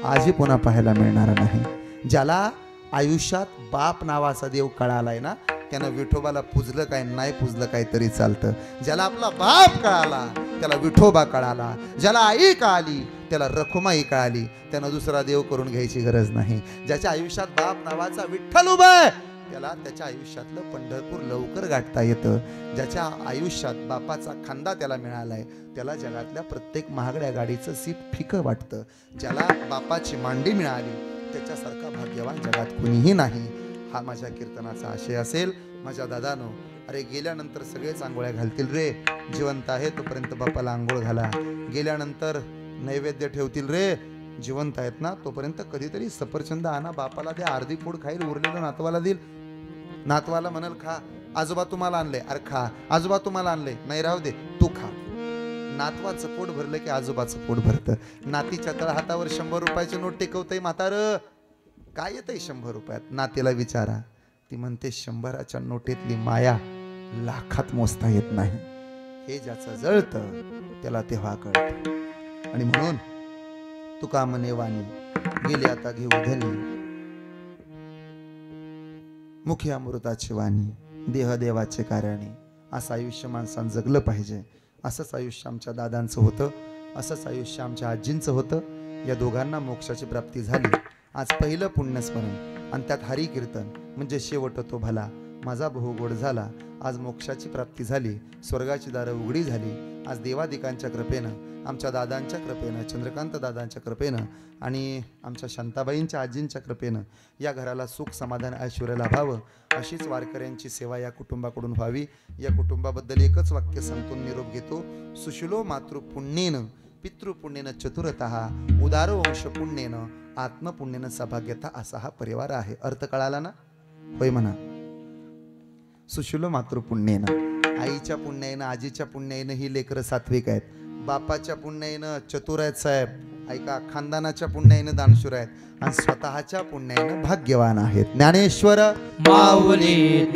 आजी पुन्हा पाहायला मिळणार नाही. ज्याला आयुष्यात बाप नावाचा देव कळालाय ना त्यानं विठोबाला पूजलं काय नाही पूजलं काय तरी चालतं. ज्याला आपला बाप कळाला त्याला विठोबा कळाला, ज्याला आई कळाली त्याला रखुमाई कळाली, त्यानं दुसरा देव करून घ्यायची गरज नाही. ज्याच्या आयुष्यात बाप नावाचा विठ्ठल उभा आहे त्याला त्याच्या आयुष्यातलं पंढरपूर लवकर गाठता येतं. ज्याच्या आयुष्यात बापाचा खांदा त्याला मिळालाय त्याला जगातल्या प्रत्येक महागड्या गाडीचं सीट फिकं वाटतं. ज्याला बापाची मांडी मिळाली त्याच्यासारखा भाग्यवान जगात कुणीही नाही. हा माझ्या कीर्तनाचा आशय असेल. माझ्या दादानो, अरे गेल्यानंतर सगळेच आंघोळ्या घालतील रे. जिवंत आहे तोपर्यंत बापाला आंघोळ घाला. गेल्यानंतर नैवेद्य ठेवतील रे. जिवंत आहेत ना तोपर्यंत कधीतरी सफरचंद आणा, बापाला द्या, अर्धी पोड खाईल, उरलेलं नातवाला देईल. नातवाला म्हणाल खा, आजोबा तुम्हाला आणलंय, अरे खा, आजोबा तुम्हाला आणलंय, नाही राहू दे तू खा. नातवाचं पोट भरलं की आजोबाचं पोट भरतं. नातीच्या तळहातावर 100 रुपयाची नोट टेकवतंय म्हातार, काय येतंय 100 रुपयात? नातीला विचारा, ती म्हणते 100च्या नोटेतली माया लाखात मोजता येत नाही. हे ज्याचं जळतं त्याला तेव्हा कळतं. आणि म्हणून तुका म्हणे वाणी गेली आता घेऊ धनी, मुखी अमृताची वाणी देह देवाचे कारणे. असं आयुष्य माणसानं जगलं पाहिजे. असंच आयुष्य आमच्या दादांचं होतं, असंच आयुष्य आमच्या आजींचं होतं. या दोघांना मोक्षाची प्राप्ती झाली. आज पहिलं पुण्यस्मरण आणि त्यात हरी कीर्तन म्हणजे शेवट तो भला. माझा बहु गोड झाला. आज मोक्षाची प्राप्ती झाली, स्वर्गाची दारं उघडी झाली. आज देवादिकांच्या कृपेनं, आमच्या दादांच्या कृपेनं, चंद्रकांत दादांच्या कृपेनं आणि आमच्या शांताबाईंच्या आजींच्या कृपेनं या घराला सुख समाधान ऐश्वर्य लाभावं अशीच वारकऱ्यांची सेवा या कुटुंबाकडून व्हावी. या कुटुंबाबद्दल एकच वाक्य सांगतो, निरोप घेतो. सुशिलो मातृपुण्येन पितृपुण्येन चतुरतः उदारो वंश पुण्येन आत्मपुण्येन सभाग्यता असा हा परिवार आहे. अर्थ कळाला ना? होय म्हणा. सुशील मातृपुण्येनं, आईच्या पुण्याईनं आजीच्या पुण्याईनं ही लेकरं सात्विक आहेत. बापाच्या पुण्याईनं चतुर आहेत साहेब, ऐका, खानदानाच्या पुण्याईनं दानशूर आहेत आणि स्वतःच्या पुण्याईनं भाग्यवान आहेत. ज्ञानेश्वर माऊली